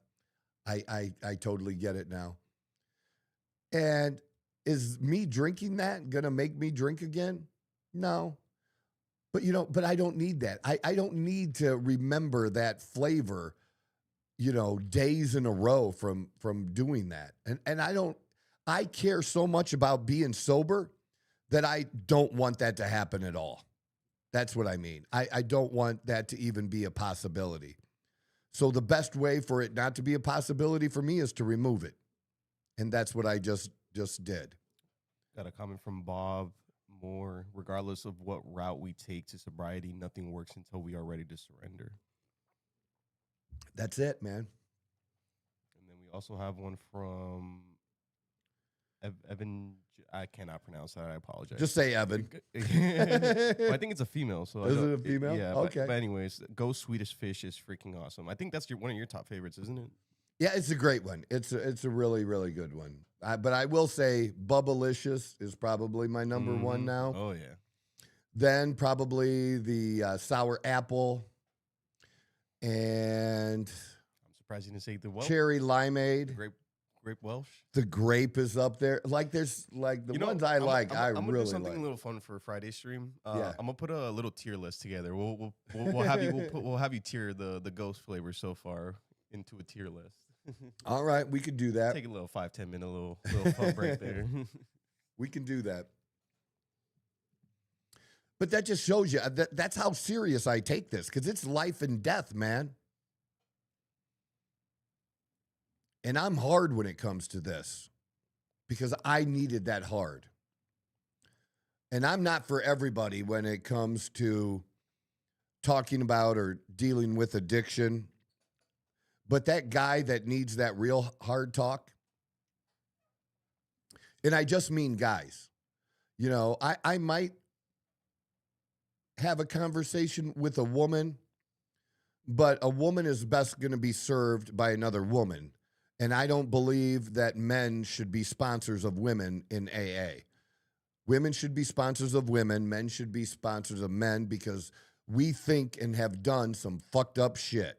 I totally get it now." And is me drinking that going to make me drink again? No. But, but I don't need that. I don't need to remember that flavor, days in a row from doing that. And I care so much about being sober that I don't want that to happen at all. That's what I mean. I don't want that to even be a possibility. So the best way for it not to be a possibility for me is to remove it. And that's what I just did. Got a comment from Bob Moore. Regardless of what route we take to sobriety, nothing works until we are ready to surrender. That's it, man. And then we also have one from Evan. I cannot pronounce that. I apologize. Just say Evan. Well, I think it's a female. So is it a female? Yeah. Okay. But anyways, Ghost Swedish Fish is freaking awesome. I think that's one of your top favorites, isn't it? Yeah, it's a great one. It's a really, really good one. But I will say Bubblicious is probably my number one now. Oh, yeah. Then probably the sour apple. And I'm surprised you didn't say the Welsh. Cherry limeade. Grape Welsh. The grape is up there. Like there's like the ones I like. I'm gonna do something a little fun for Friday stream. Yeah. I'm gonna put a little tier list together. We'll have you we'll have you tier the Ghost flavors so far into a tier list. All right, we could do that. Take a little 5-10 minute little fun break there. We can do that. But that just shows you that's how serious I take this, because it's life and death, man. And I'm hard when it comes to this because I needed that hard. And I'm not for everybody when it comes to talking about or dealing with addiction. But that guy that needs that real hard talk, and I just mean guys, you know, I might have a conversation with a woman, but a woman is best going to be served by another woman. And I don't believe that men should be sponsors of women in AA. Women should be sponsors of women. Men should be sponsors of men, because we think and have done some fucked up shit.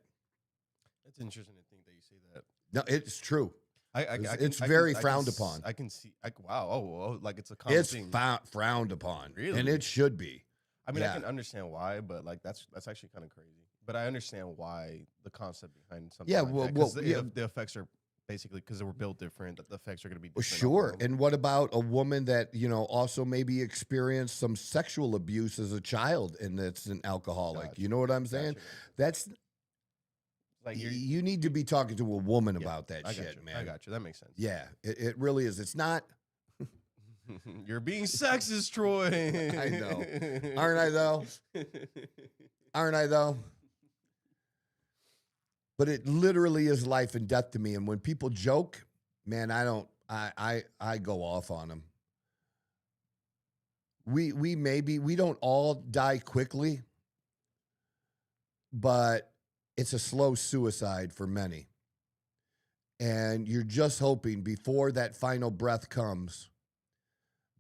It's interesting to think that you say that. No, it's true. It's I very frowned upon. I can see. Wow. Oh, like it's a common thing. It's frowned upon. Really? And it should be. I mean, I can understand why, but like that's actually kind of crazy. But I understand why the concept behind something. Yeah, like that, the effects are basically because they were built different. The effects are going to be different. Sure. And what about a woman that, you know, also maybe experienced some sexual abuse as a child and that's an alcoholic? Gotcha. You know what I'm saying? Gotcha. That's like you need to be talking to a woman about that shit, man. I got you. That makes sense. Yeah, it really is. It's not. You're being sexist, Troy. I know. Aren't I though? Aren't I though? But it literally is life and death to me. And when people joke, man, I go off on them. We don't all die quickly, but it's a slow suicide for many. And you're just hoping before that final breath comes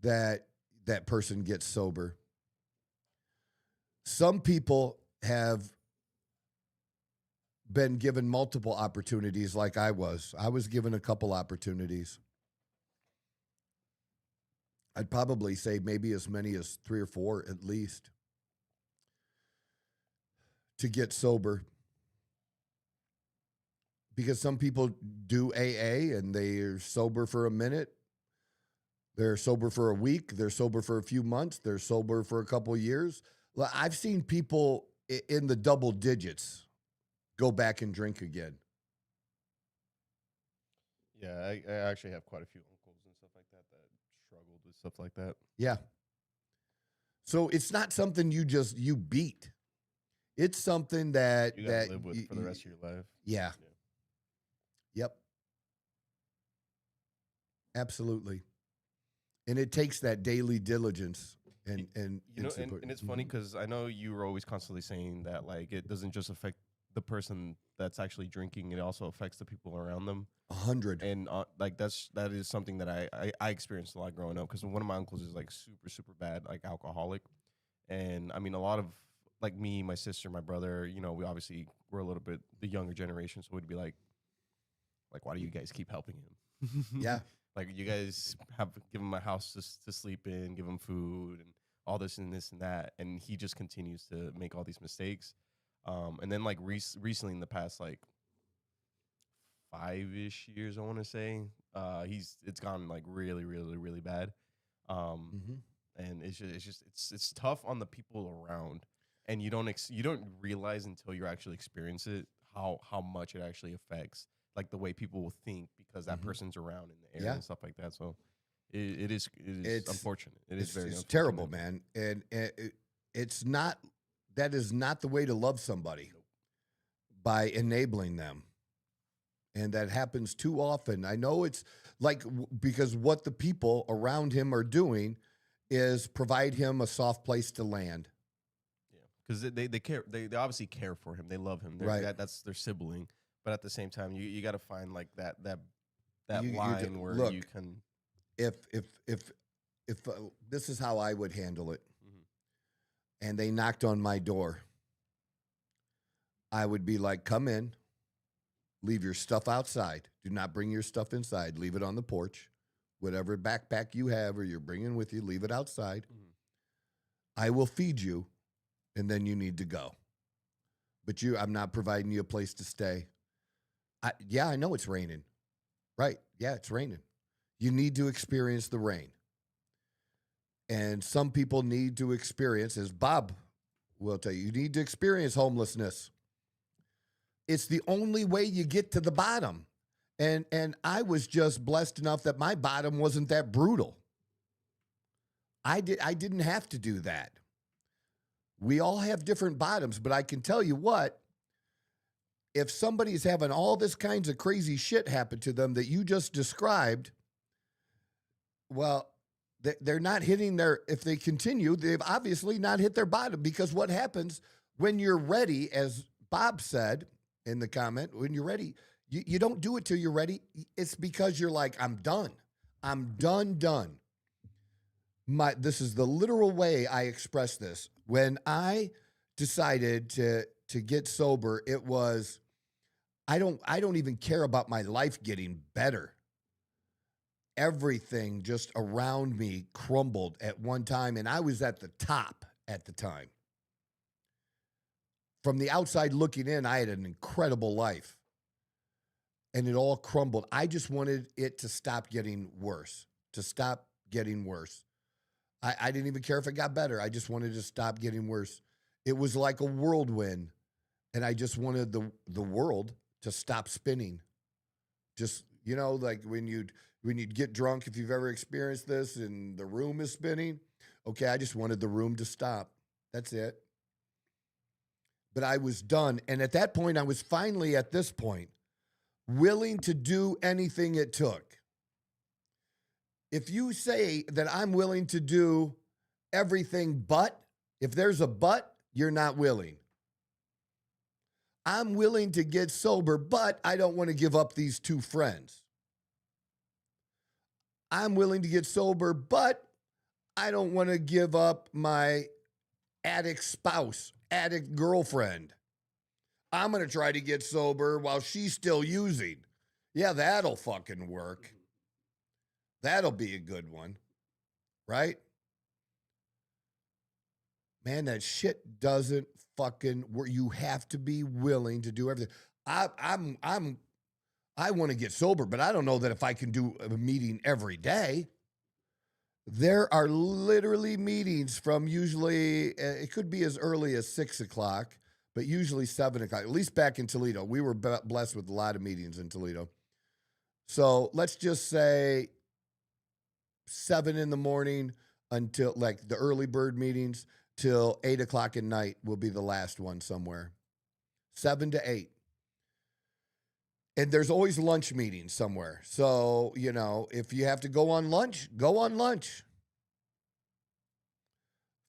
that that person gets sober. Some people have been given multiple opportunities like I was. I was given a couple opportunities. I'd probably say maybe as many as 3 or 4 at least to get sober. Because some people do AA and they're sober for a minute. They're sober for a week. They're sober for a few months. They're sober for a couple of years. I've seen people in the double digits go back and drink again. Yeah, I actually have quite a few uncles and stuff like that struggled with stuff like that. Yeah. So it's not something you beat. It's something that you gotta live with for the rest of your life. Yeah. Yep. Absolutely. And it takes that daily diligence and you know, and it's funny because I know you were always constantly saying that like it doesn't just affect the person that's actually drinking, it also affects the people around them. 100. And like that is something that I experienced a lot growing up, because one of my uncles is like super bad, like alcoholic. And I mean, a lot of like me, my sister, my brother, you know, we obviously were a little bit the younger generation, so we'd be like why do you guys keep helping him? Yeah. Like you guys give him a house to sleep in, give him food and all this and this and that, and he just continues to make all these mistakes. And then like recently in the past like 5-ish years, I want to say, it's gone like really bad. And it's tough on the people around, and you don't realize until you actually experience it how much it actually affects like the way people will think, because that person's around in the area and stuff like that. So it is unfortunate. It's very unfortunate. Terrible, man. And that is not the way to love somebody. Nope. By enabling them. And that happens too often. I know it's like, because what the people around him are doing is provide him a soft place to land. Yeah, because they care. They obviously care for him. They love him. Right. That's their sibling. But at the same time, you got to find like that line where look, you can. If this is how I would handle it, and they knocked on my door, I would be like, "Come in, leave your stuff outside. Do not bring your stuff inside. Leave it on the porch. Whatever backpack you have or you're bringing with you, leave it outside. I will feed you, and then you need to go. But I'm not providing you a place to stay. I know it's raining. Right. Yeah, it's raining. You need to experience the rain. And some people need to experience, as Bob will tell you, you need to experience homelessness. It's the only way you get to the bottom. And I was just blessed enough that my bottom wasn't that brutal. I didn't have to do that. We all have different bottoms, but I can tell you what, if somebody's having all this kinds of crazy shit happen to them that you just described, well, they're not hitting their, if they continue, they've obviously not hit their bottom, because what happens when you're ready, as Bob said in the comment, when you're ready, you don't do it till you're ready. It's because you're like, I'm done. I'm done. This is the literal way I express this. When I decided to get sober, it was, I don't even care about my life getting better. Everything just around me crumbled at one time, and I was at the top at the time. From the outside looking in, I had an incredible life, and it all crumbled. I just wanted it to stop getting worse, I didn't even care if it got better. I just wanted to stop getting worse. It was like a whirlwind, and I just wanted the world to stop spinning. Just, like when you'd get drunk, if you've ever experienced this, and the room is spinning. Okay, I just wanted the room to stop. That's it. But I was done. And at that point, I was finally at this point, willing to do anything it took. If you say that I'm willing to do everything but, if there's a but, you're not willing. I'm willing to get sober, but I don't want to give up these two friends. I'm willing to get sober, but I don't want to give up my addict spouse, addict girlfriend. I'm going to try to get sober while she's still using. Yeah, that'll fucking work. That'll be a good one, right? Man, that shit doesn't fucking work. You have to be willing to do everything. I want to get sober, but I don't know that if I can do a meeting every day. There are literally meetings from usually, it could be as early as 6 o'clock, but usually 7 o'clock, at least back in Toledo. We were blessed with a lot of meetings in Toledo. So let's just say 7 in the morning until, like, the early bird meetings till 8 o'clock at night will be the last one somewhere. 7 to 8. And there's always lunch meetings somewhere. So, if you have to go on lunch, go on lunch.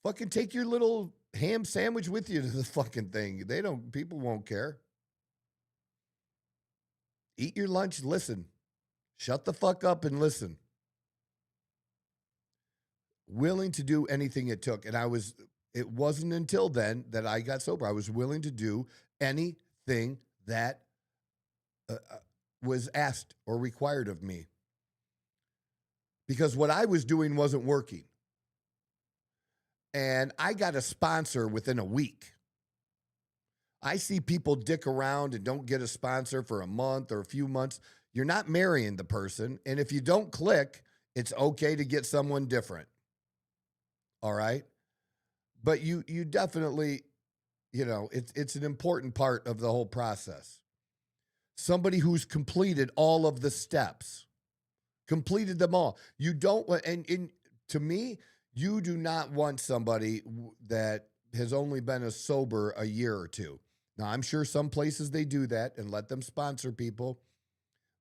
Fucking take your little ham sandwich with you to the fucking thing. People won't care. Eat your lunch, listen. Shut the fuck up and listen. Willing to do anything it took. And it wasn't until then that I got sober. I was willing to do anything that was asked or required of me, because what I was doing wasn't working. And I got a sponsor within a week. I see people dick around and don't get a sponsor for a month or a few months. You're not marrying the person. And if you don't click, it's okay to get someone different. All right. But you definitely, it's an important part of the whole process. Somebody who's completed all of the steps, completed them all. You don't want, and to me, you do not want somebody that has only been sober a year or two. Now, I'm sure some places they do that and let them sponsor people,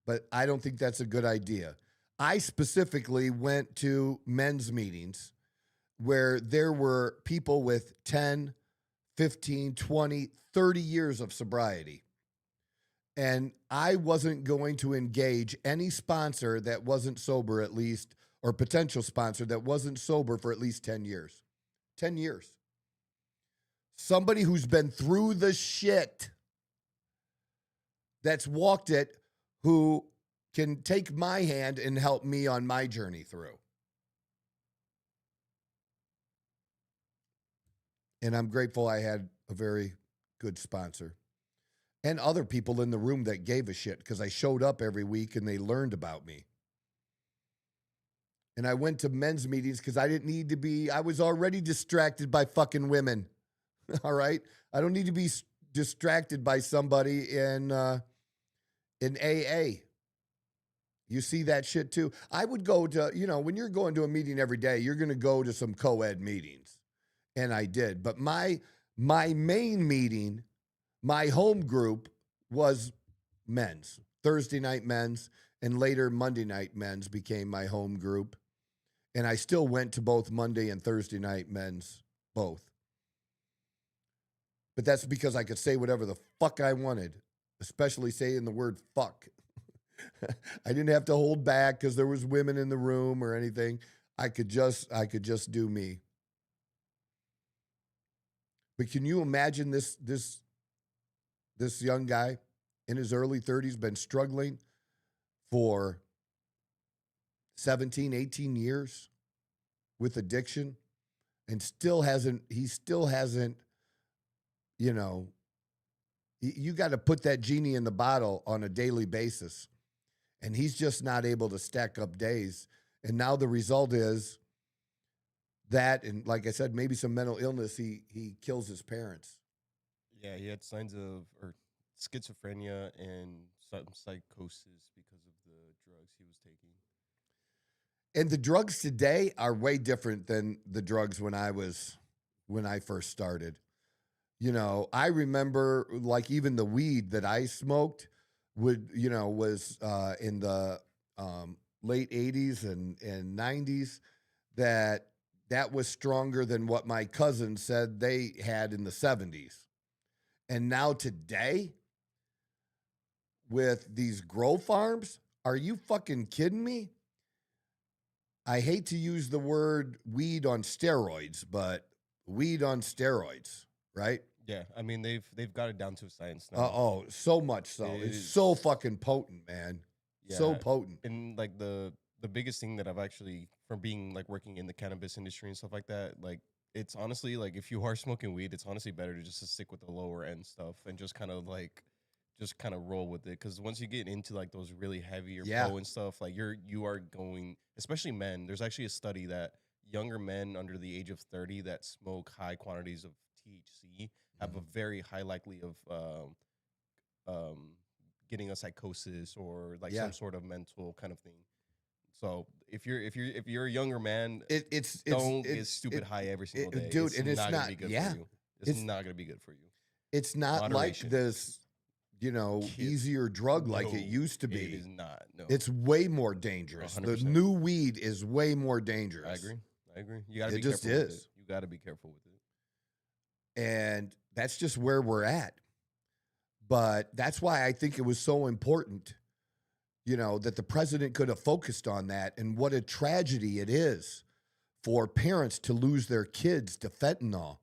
but I don't think that's a good idea. I specifically went to men's meetings where there were people with 10, 15, 20, 30 years of sobriety. And I wasn't going to engage any sponsor that wasn't sober at least, or potential sponsor that wasn't sober for at least 10 years. 10 years. Somebody who's been through the shit, that's walked it, who can take my hand and help me on my journey through. And I'm grateful I had a very good sponsor. And other people in the room that gave a shit, because I showed up every week and they learned about me. And I went to men's meetings because I didn't need to be, I was already distracted by fucking women. All right. I don't need to be distracted by somebody in AA. You see that shit too. I would go to, when you're going to a meeting every day, you're going to go to some co-ed meetings. And I did. But my main meeting, my home group was men's. Thursday night men's, and later Monday night men's became my home group. And I still went to both Monday and Thursday night men's, both. But that's because I could say whatever the fuck I wanted, especially saying the word fuck. I didn't have to hold back because there was women in the room or anything. I could just do me. But can you imagine this young guy in his early 30s been struggling for 17, 18 years with addiction and he still hasn't, you got to put that genie in the bottle on a daily basis. And he's just not able to stack up days. And now the result is that, and like I said, maybe some mental illness, he kills his parents. Yeah, he had signs of schizophrenia and some psychosis because of the drugs he was taking. And the drugs today are way different than the drugs when I first started. I remember like even the weed that I smoked was in the late 80s and 90s, that was stronger than what my cousins said they had in the 70s. And now today, with these grow farms, are you fucking kidding me? I hate to use the word weed on steroids, but weed on steroids, right? Yeah, I mean they've got it down to a science now. Oh, so much so. It's so fucking potent, man. Yeah, so potent. And like the biggest thing that I've actually, from being like working in the cannabis industry and stuff like that, like it's honestly like if you are smoking weed, it's honestly better to just stick with the lower end stuff and just kind of roll with it, because once you get into like those really heavier and stuff, like you are going, especially men. There's actually a study that younger men under the age of 30 that smoke high quantities of THC have a very high likely of getting a psychosis or like some sort of mental kind of thing. So if you're a younger man, don't get stupid high every single day, dude. It's not gonna be good for you. It's not gonna be good for you. It's not Moderation. like this, easier drug like it used to be. It is not. No, it's way more dangerous. 100%. The new weed is way more dangerous. I agree. You gotta be careful with it. You gotta be careful with it. And that's just where we're at. But that's why I think it was so important, that the president could have focused on that. And what a tragedy it is for parents to lose their kids to fentanyl.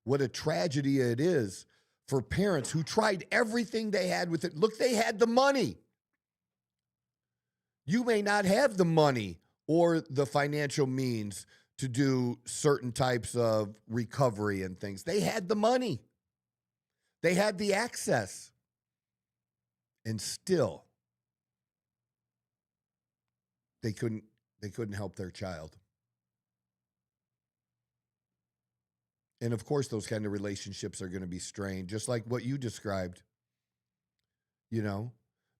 What a tragedy it is for parents who tried everything they had with it. Look, they had the money. You may not have the money or the financial means to do certain types of recovery and things. They had the money. They had the access. And still, they couldn't help their child. And of course, those kind of relationships are going to be strained, just like what you described.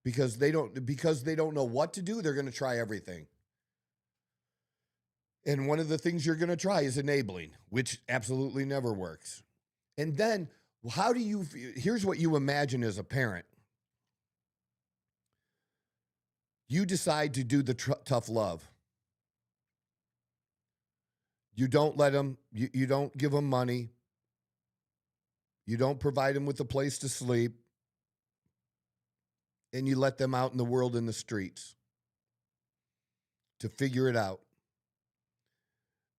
Because they don't know what to do, they're going to try everything. And one of the things you're going to try is enabling, which absolutely never works. And then, how do you? Here's what you imagine as a parent. You decide to do the tough love. You don't let them, you don't give them money. You don't provide them with a place to sleep. And you let them out in the world in the streets to figure it out.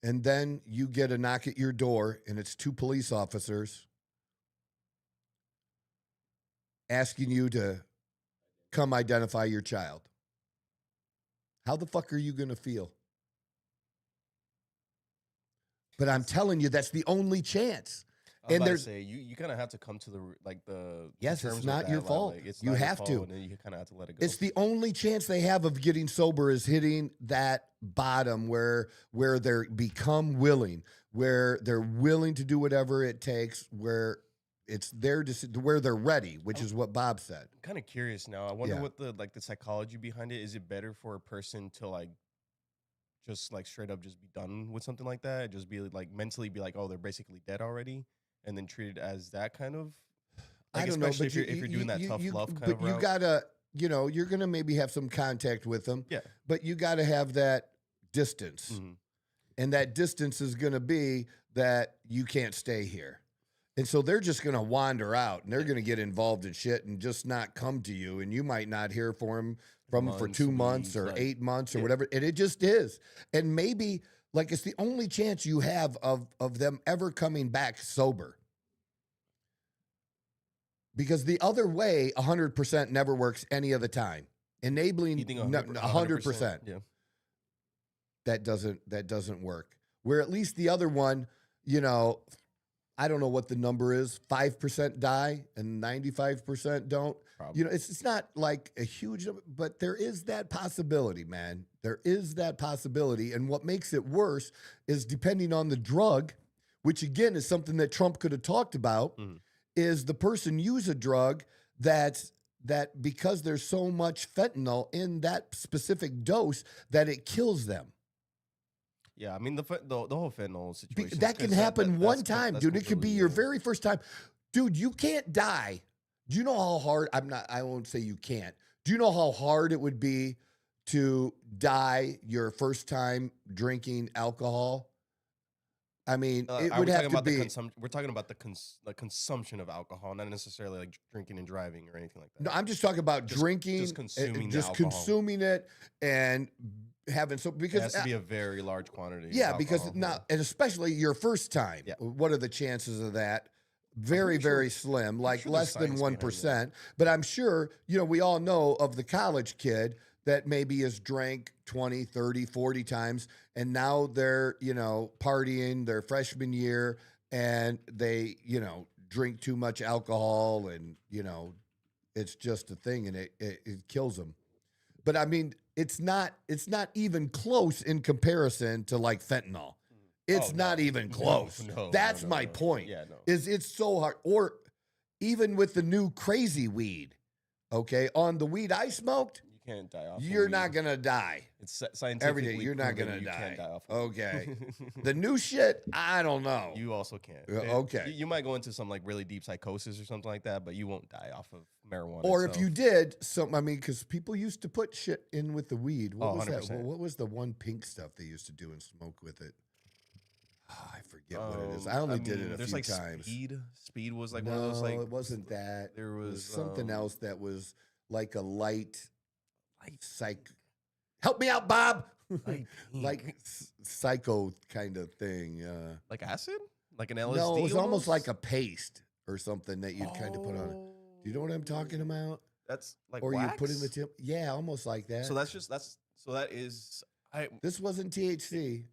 And then you get a knock at your door, and it's 2 police officers asking you to come identify your child. How the fuck are you going to feel? But I'm telling you, that's the only chance. I was And about to there's say you kind of have to come to the yes, terms it's with not your that, fault. Like, it's You not your have fault, to. and then you kind of have to let it go. It's the only chance they have of getting sober is hitting that bottom where they become willing, where they're willing to do whatever it takes, where it's their where they're ready, which is what Bob said. I'm kind of curious now. I wonder Yeah. what the psychology behind it is. It better for a person to like just like straight up just be done with something like that, just be like mentally be like, oh, they're basically dead already, and then treat it as that kind of I like, don't know, especially but if you're doing that tough love kind but of you route. gotta, you're gonna maybe have some contact with them, Yeah. but you gotta have that distance, Mhm. and that distance is gonna be that you can't stay here. And so they're just going to wander out and they're going to get involved in shit and just not come to you. And you might not hear from them for Months, 2 months weeks, or like, 8 months or yeah. whatever. And it just is. And maybe like it's the only chance you have of them ever coming back sober. Because the other way, 100% never works any other time. Enabling Eating 100%. Yeah. That doesn't work. Where at least the other one, I don't know what the number is. 5% die and 95% don't. Probably. It's not like a huge number, but there is that possibility, man. There is that possibility. And what makes it worse is depending on the drug, which again is something that Trump could have talked about, is the person use a drug that because there's so much fentanyl in that specific dose that it kills them. Yeah, I mean the whole fentanyl situation. That can happen one time, dude. It could be your very first time. Dude, you can't die. Do you know how hard I won't say you can't. Do you know how hard it would be to die your first time drinking alcohol? I mean, it would have to be. We're talking about the consumption of alcohol, not necessarily like drinking and driving or anything like that. No, I'm just talking about drinking, just consuming, consuming it, and having because it has to be a very large quantity. Yeah, because now, and especially your first time. Yeah. What are the chances of that? Very slim, like less than 1%. But I'm sure, we all know of the college kid that maybe has drank 20, 30, 40 times, and now they're, partying their freshman year, and they, drink too much alcohol, and, it's just a thing, and it kills them. But I mean, it's not even close in comparison to like fentanyl. It's not even close. That's my point. Yeah, no. It's so hard. Or even with the new crazy weed, okay, on the weed I smoked, you can't die off. You're not gonna die. It's scientifically every day. You're not gonna you die. Can't die off okay. The new shit, I don't know. You also can't. Okay. You might go into some like really deep psychosis or something like that, but you won't die off of marijuana. Or if you did, because people used to put shit in with the weed. What was 100%. that? What was the one pink stuff they used to do and smoke with it? Oh, I forget what it is. I only did it a few times. Speed was like no, one of those like. It wasn't that. There was something else that was like a light psych. Help me out, Bob. like psycho kind of thing. Like acid, like an LSD. No, it was almost like a paste or something that you'd kind of put on. Do you know what I'm talking about? That's like or wax? You put in the tip. Yeah, almost like that. So that is. This wasn't THC.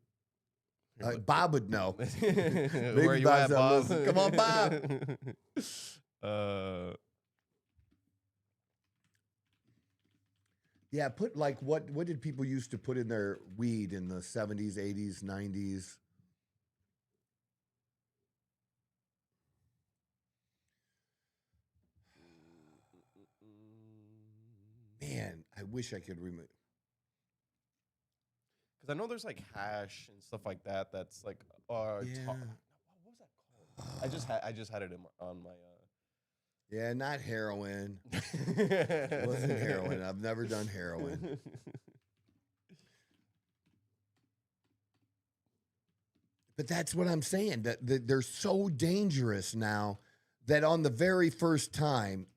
Bob would know. Where are you at, Bob? Come on, Bob. Yeah, put like what did people used to put in their weed in the 70s, 80s, 90s? Man, I wish I could remember. Because I know there's like hash and stuff like that. That's like, what was that called? I just had it on my. Yeah, not heroin. It wasn't heroin. I've never done heroin. But that's what I'm saying. That they're so dangerous now that on the very first time,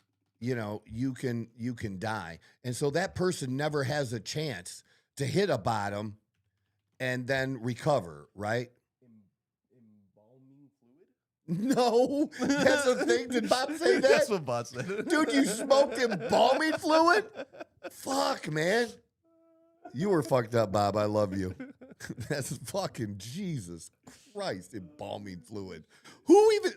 you can die. And so that person never has a chance to hit a bottom and then recover, right? Embalming fluid? No, that's a thing. Did Bob say that? That's what Bob said. Dude, you smoked embalming fluid? Fuck, man. You were fucked up, Bob. I love you. That's fucking Jesus Christ, embalming fluid. Who even,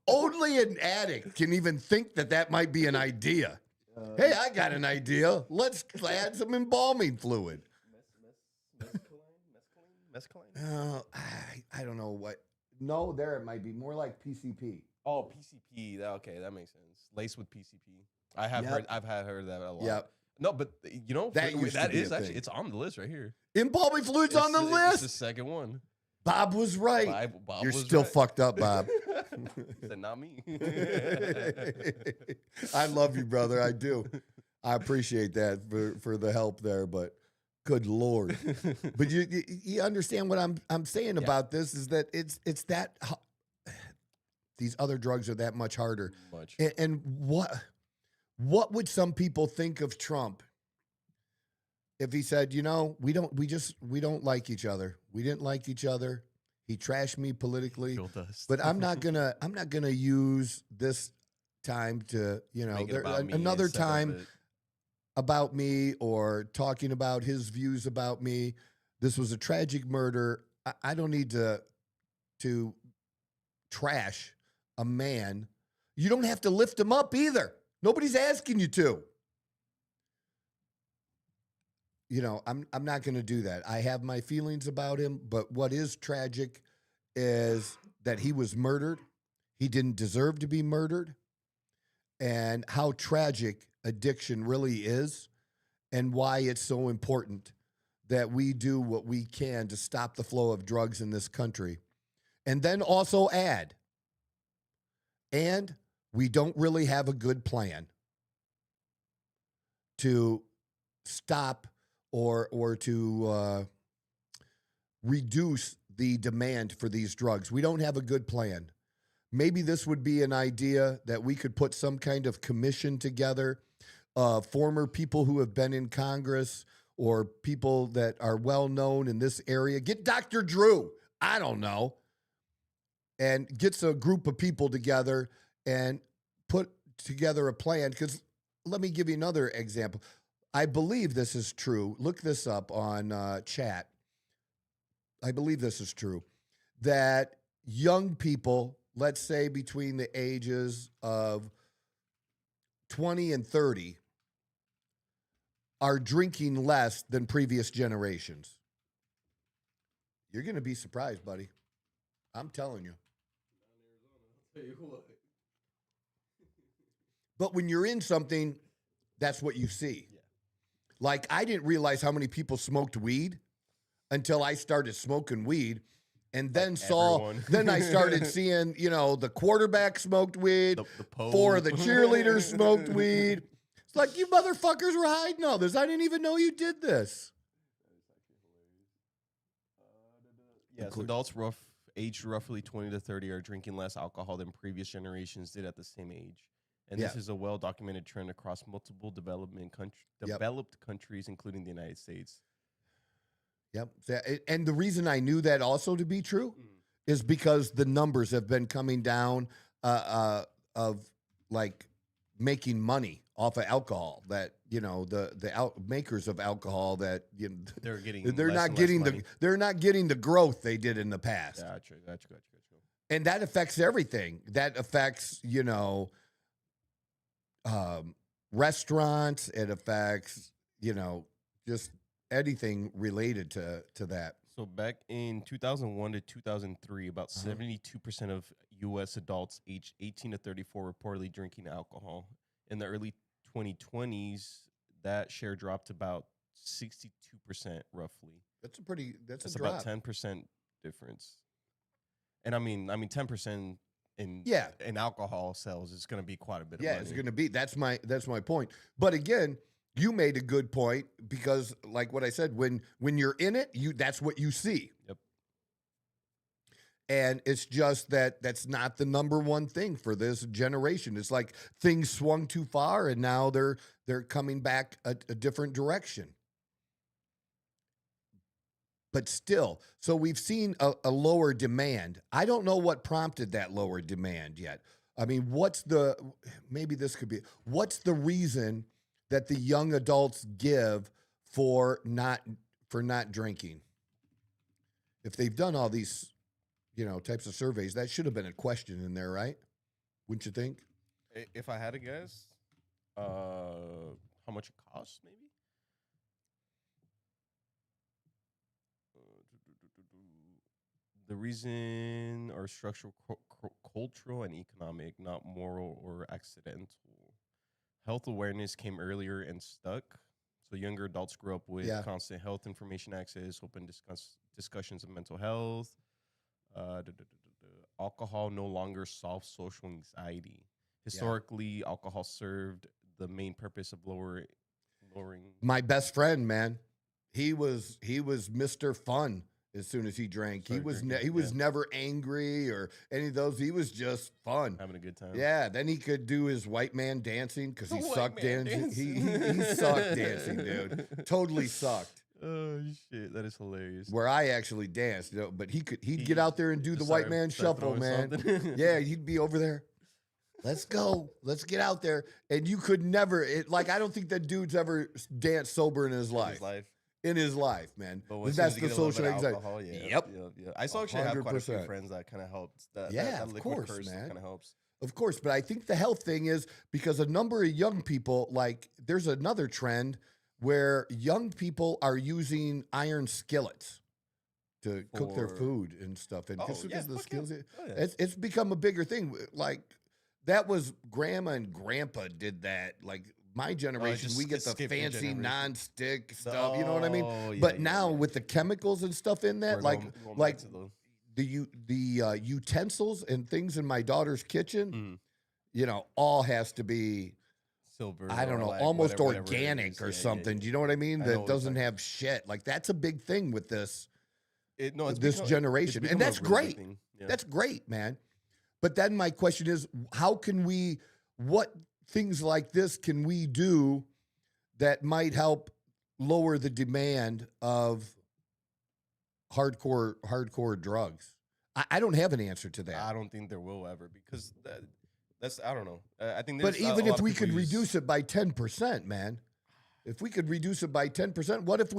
only an addict can even think that that might be an idea. Hey, I got an idea. Let's add some embalming fluid. Mescaline? I don't know what. No, there it might be more like PCP. Oh, PCP. Okay, that makes sense. Laced with PCP. I've heard that a lot. Yep. No, but you know That used to be is a actually thing. it's on the list right here. Embalming fluid's on the It's list. the second one. Bob was right. Bob You're was still right. fucked up, Bob. He said, not me. I love you, brother. I do. I appreciate that for the help there, but good Lord. But you understand what I'm saying about this is that it's that these other drugs are that much harder. And what would some people think of Trump if he said, you know, we don't like each other. We didn't like each other. He trashed me politically, but I'm not gonna use this time to, you know, another time about me or talking about his views about me. This was a tragic murder. I don't need to trash a man. You don't have to lift him up either. Nobody's asking you to. You know, I'm not going to do that. I have my feelings about him, but what is tragic is that he was murdered. He didn't deserve to be murdered. And how tragic addiction really is and why it's so important that we do what we can to stop the flow of drugs in this country. And then also add, and we don't really have a good plan to stop or to reduce the demand for these drugs. We don't have a good plan. Maybe this would be an idea that we could put some kind of commission together, former people who have been in Congress or people that are well known in this area. Get Dr. Drew, I don't know, and gets a group of people together and put together a plan. Because let me give you another example. I believe this is true. Look this up on chat. I believe this is true, that young people, let's say between the ages of 20 and 30, are drinking less than previous generations. You're going to be surprised, buddy. I'm telling you. But when you're in something, that's what you see. Yeah. Like, I didn't realize how many people smoked weed until I started smoking weed. And then then I started seeing, you know, the quarterback smoked weed, four of the cheerleaders smoked weed. It's like, you motherfuckers were hiding all this. I didn't even know you did this. Yes, adults aged roughly 20 to 30 are drinking less alcohol than previous generations did at the same age. And this is a well-documented trend across multiple developed countries, including the United States. Yep. And the reason I knew that also to be true is because the numbers have been coming down of like making money off of alcohol, that, you know, the makers of alcohol, that, you know, they're not getting the growth they did in the past. Gotcha. And that affects everything. That affects, you know, restaurants. It affects, you know, just anything related to that. So back in 2001 to 2003, about 72% of U.S. adults aged 18 to 34 reportedly drinking alcohol. In the early 2020s, that share dropped to about 62%, roughly. That's a about 10% difference. And I mean 10% in alcohol sales is going to be quite a bit of money. It's going to be. That's my point. But again, you made a good point, because like what I said, when you're in it, that's what you see. Yep. And it's just that's not the number one thing for this generation. It's like things swung too far and now they're coming back a different direction. But still, so we've seen a lower demand. I don't know what prompted that lower demand yet. I mean, what's the reason that the young adults give for not drinking? If they've done all these, types of surveys, that should have been a question in there, right? Wouldn't you think? If I had to guess, how much it costs, maybe. The reason are structural, cultural, and economic, not moral or accidental. Health awareness came earlier and stuck. So younger adults grew up with Yeah. constant health information access, open discussions of mental health. Alcohol no longer solves social anxiety. Historically, alcohol served the main purpose of lowering. My best friend, man, he was Mr. Fun as soon as he drank. He was never angry or any of those. He was just fun, Having a good time. Yeah. Then he could do his white man dancing because he White sucked man dancing. dancing. He sucked dancing, dude. Totally sucked. Oh shit, that is hilarious. Where I actually danced, but he'd get out there and do the white man shuffle, man. Yeah, he'd be over there. Let's go. Let's get out there. And you could never, I don't think that dude's ever danced sober in his life. In his life, man. But that's the social anxiety. Alcohol, yeah, Yep. I still actually have quite a few 100%. friends that kind of helps. That Of liquid course, curse man. kind of helps. Of course, but I think the health thing is because a number of young people, there's another trend where young people are using iron skillets to cook their food and stuff. And because of the skills, it's become a bigger thing. That was grandma and grandpa did that. My generation, we get the fancy non-stick stuff. You know what I mean? But now with the chemicals and stuff in that, the utensils and things in my daughter's kitchen, all has to be silver. I don't know, almost organic or something. Do you know what I mean? That doesn't have shit. That's a big thing with this. This generation, and that's great. That's great, man. But then my question is, what things like this can we do that might help lower the demand of hardcore drugs? I don't have an answer to that. I don't think there will ever, because that's I don't know. I think. But even if we could reduce it by 10%, man. If we could reduce it by 10%, what if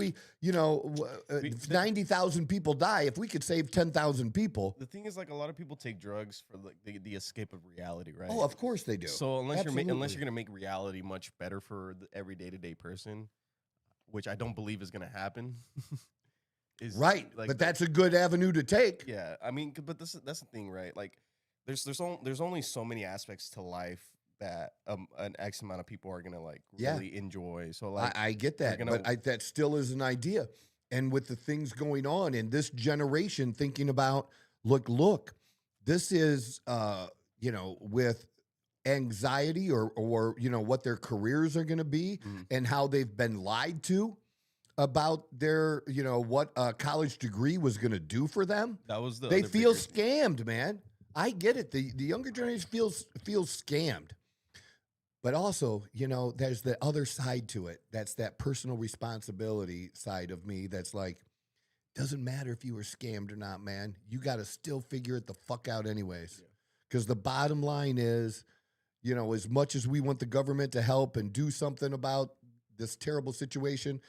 90,000 people die? If we could save 10,000 people. The thing is, a lot of people take drugs for the escape of reality, right? Oh, of course they do. So unless you're gonna make reality much better for the every day-to-day person, which I don't believe is gonna happen. Right, but that's a good avenue to take. Yeah, I mean, but that's the thing, right? There's only so many aspects to life that an X amount of people are gonna really enjoy. So I get that, but that still is an idea. And with the things going on in this generation, thinking about look, this is with anxiety or what their careers are going to be and how they've been lied to about their what a college degree was going to do for them. That was they feel scammed, man. I get it. The younger generation feels scammed. But also, there's the other side to it. That's that personal responsibility side of me that's doesn't matter if you were scammed or not, man. You got to still figure it the fuck out anyways. Because the bottom line is, as much as we want the government to help and do something about this terrible situation,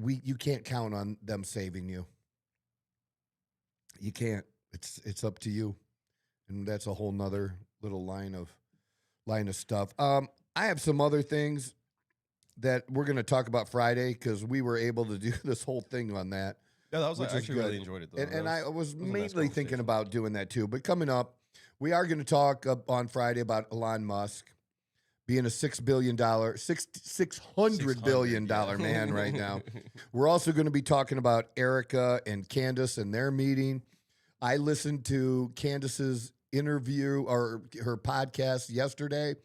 you can't count on them saving you. You can't. It's up to you. And that's a whole nother little line of stuff. I have some other things that we're going to talk about Friday because we were able to do this whole thing on that. Yeah, that was actually really enjoyed it though. And I was mainly thinking about doing that too. But coming up, we are going to talk on Friday about Elon Musk being a $600 billion man right now. We're also going to be talking about Erica and Candace and their meeting. I listened to Candace's interview or her podcast yesterday,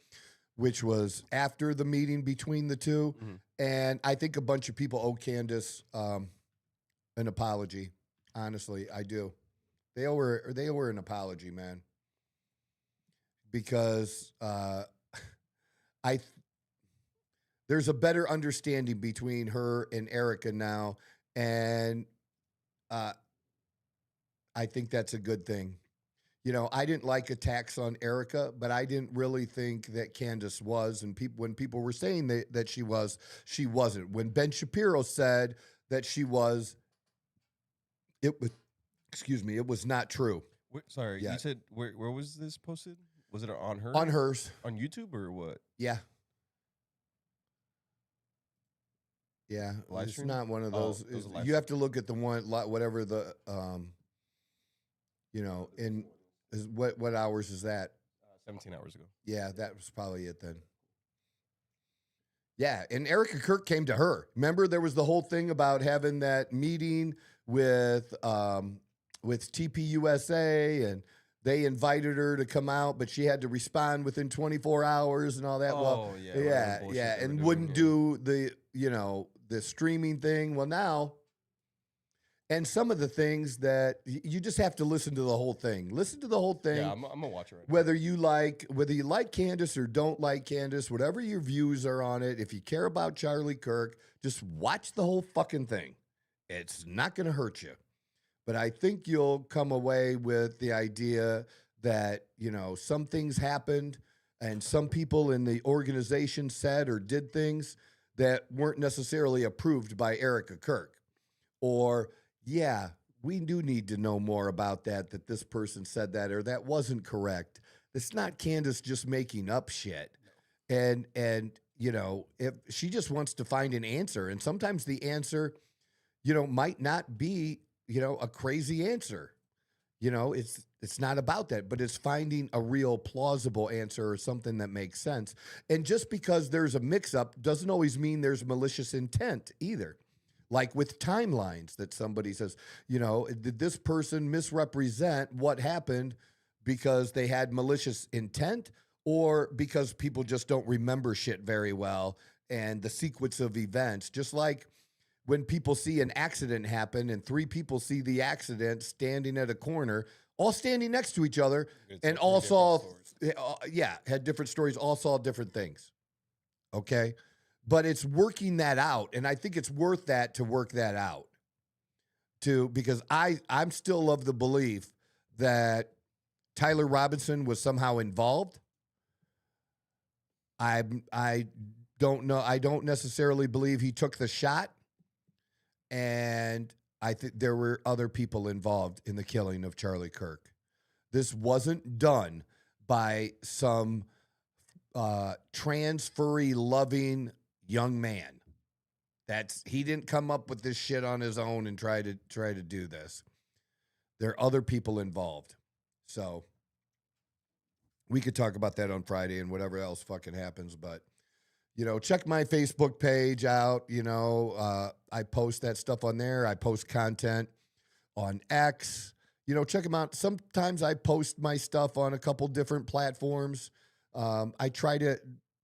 which was after the meeting between the two. And I think a bunch of people owe Candace an apology. Honestly, I do. They owe her an apology, man. Because there's a better understanding between her and Erica now, and I think that's a good thing. I didn't like attacks on Erica, but I didn't really think that Candace was. And when people were saying that she was, she wasn't. When Ben Shapiro said that she was, It was, excuse me, it was not true. Sorry, Yeah. you said where was this posted? Was it on her? On hers. On YouTube or what? Yeah. Yeah. Live It's stream? not one of Oh, those. it was a live You stream. have to look at the one, whatever the, in what hours is that? 17 hours ago. Yeah, that was probably it then. Yeah, and Erica Kirk came to her. Remember, there was the whole thing about having that meeting with TPUSA, and they invited her to come out, but she had to respond within 24 hours and all that. Oh, yeah. whatever yeah, bullshit yeah, they were and doing, wouldn't yeah. do the streaming thing. Well, now. And some of the things that you just have to listen to the whole thing. Listen to the whole thing. Yeah, I'm gonna watch it right now. Whether you like Candace or don't like Candace, whatever your views are on it, if you care about Charlie Kirk, just watch the whole fucking thing. It's not going to hurt you. But I think you'll come away with the idea that, some things happened and some people in the organization said or did things that weren't necessarily approved by Erica Kirk. Or, yeah, we do need to know more about that this person said that or that wasn't correct. It's not Candace just making up shit. And if she just wants to find an answer, and sometimes the answer, might not be, a crazy answer. It's not about that, but it's finding a real plausible answer or something that makes sense. And just because there's a mix-up doesn't always mean there's malicious intent either. Like with timelines that somebody says, did this person misrepresent what happened because they had malicious intent or because people just don't remember shit very well and the sequence of events? Just like when people see an accident happen and 3 people see the accident standing at a corner, all standing next to each other, and all saw, had different stories, all saw different things. Okay? But it's working that out, and I think it's worth that to work that out. Because I'm still of the belief that Tyler Robinson was somehow involved. I don't know. I don't necessarily believe he took the shot, and I think there were other people involved in the killing of Charlie Kirk. This wasn't done by some trans-furry loving young man. He didn't come up with this shit on his own and try to do this. There are other people involved. So we could talk about that on Friday and whatever else fucking happens, but check my Facebook page out. I post that stuff on there. I post content on X. Check them out. Sometimes I post my stuff on a couple different platforms. I try to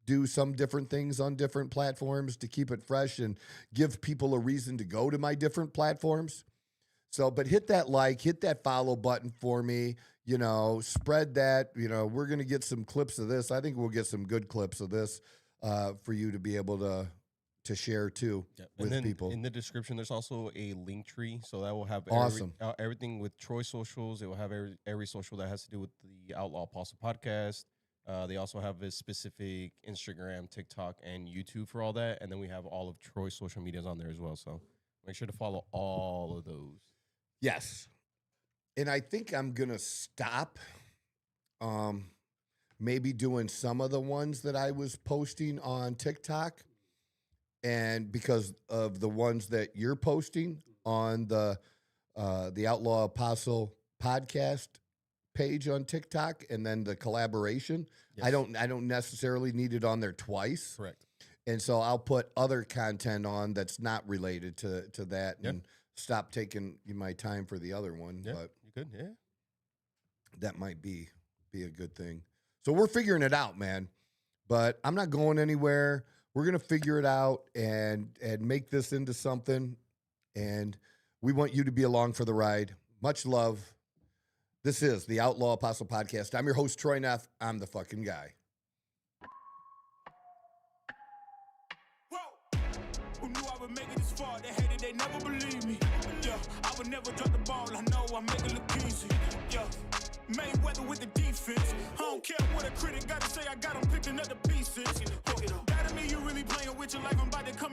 do some different things on different platforms to keep it fresh and give people a reason to go to my different platforms. So, but hit that follow button for me, spread that, we're going to get some clips of this. I think we'll get some good clips of this for you to be able to share too with people. In the description, there's also a link tree. So that will have everything with Troy socials. It will have every social that has to do with the Outlaw Apostle podcast. They also have a specific Instagram, TikTok, and YouTube for all that. And then we have all of Troy's social medias on there as well. So make sure to follow all of those. Yes. And I think I'm going to stop maybe doing some of the ones that I was posting on TikTok. And because of the ones that you're posting on the Outlaw Apostle podcast page on TikTok, and then the collaboration. Yes. I don't necessarily need it on there twice. Correct. And so I'll put other content on that's not related to that and stop taking my time for the other one. Yeah, but you could, yeah. That might be a good thing. So we're figuring it out, man. But I'm not going anywhere. We're gonna figure it out and make this into something. And we want you to be along for the ride. Much love. This is the Outlaw Apostle Podcast. I'm your host, Troy Neff. I'm the fucking guy. Whoa. Who knew I would make it this far? They hated, they never believed me. Yeah, I would never drop the ball. I know I make it look easy. Yeah, Mayweather with the defense. I don't care what a critic got to say. I got them picking up the pieces. That to me, you really playing with your life. I'm about to come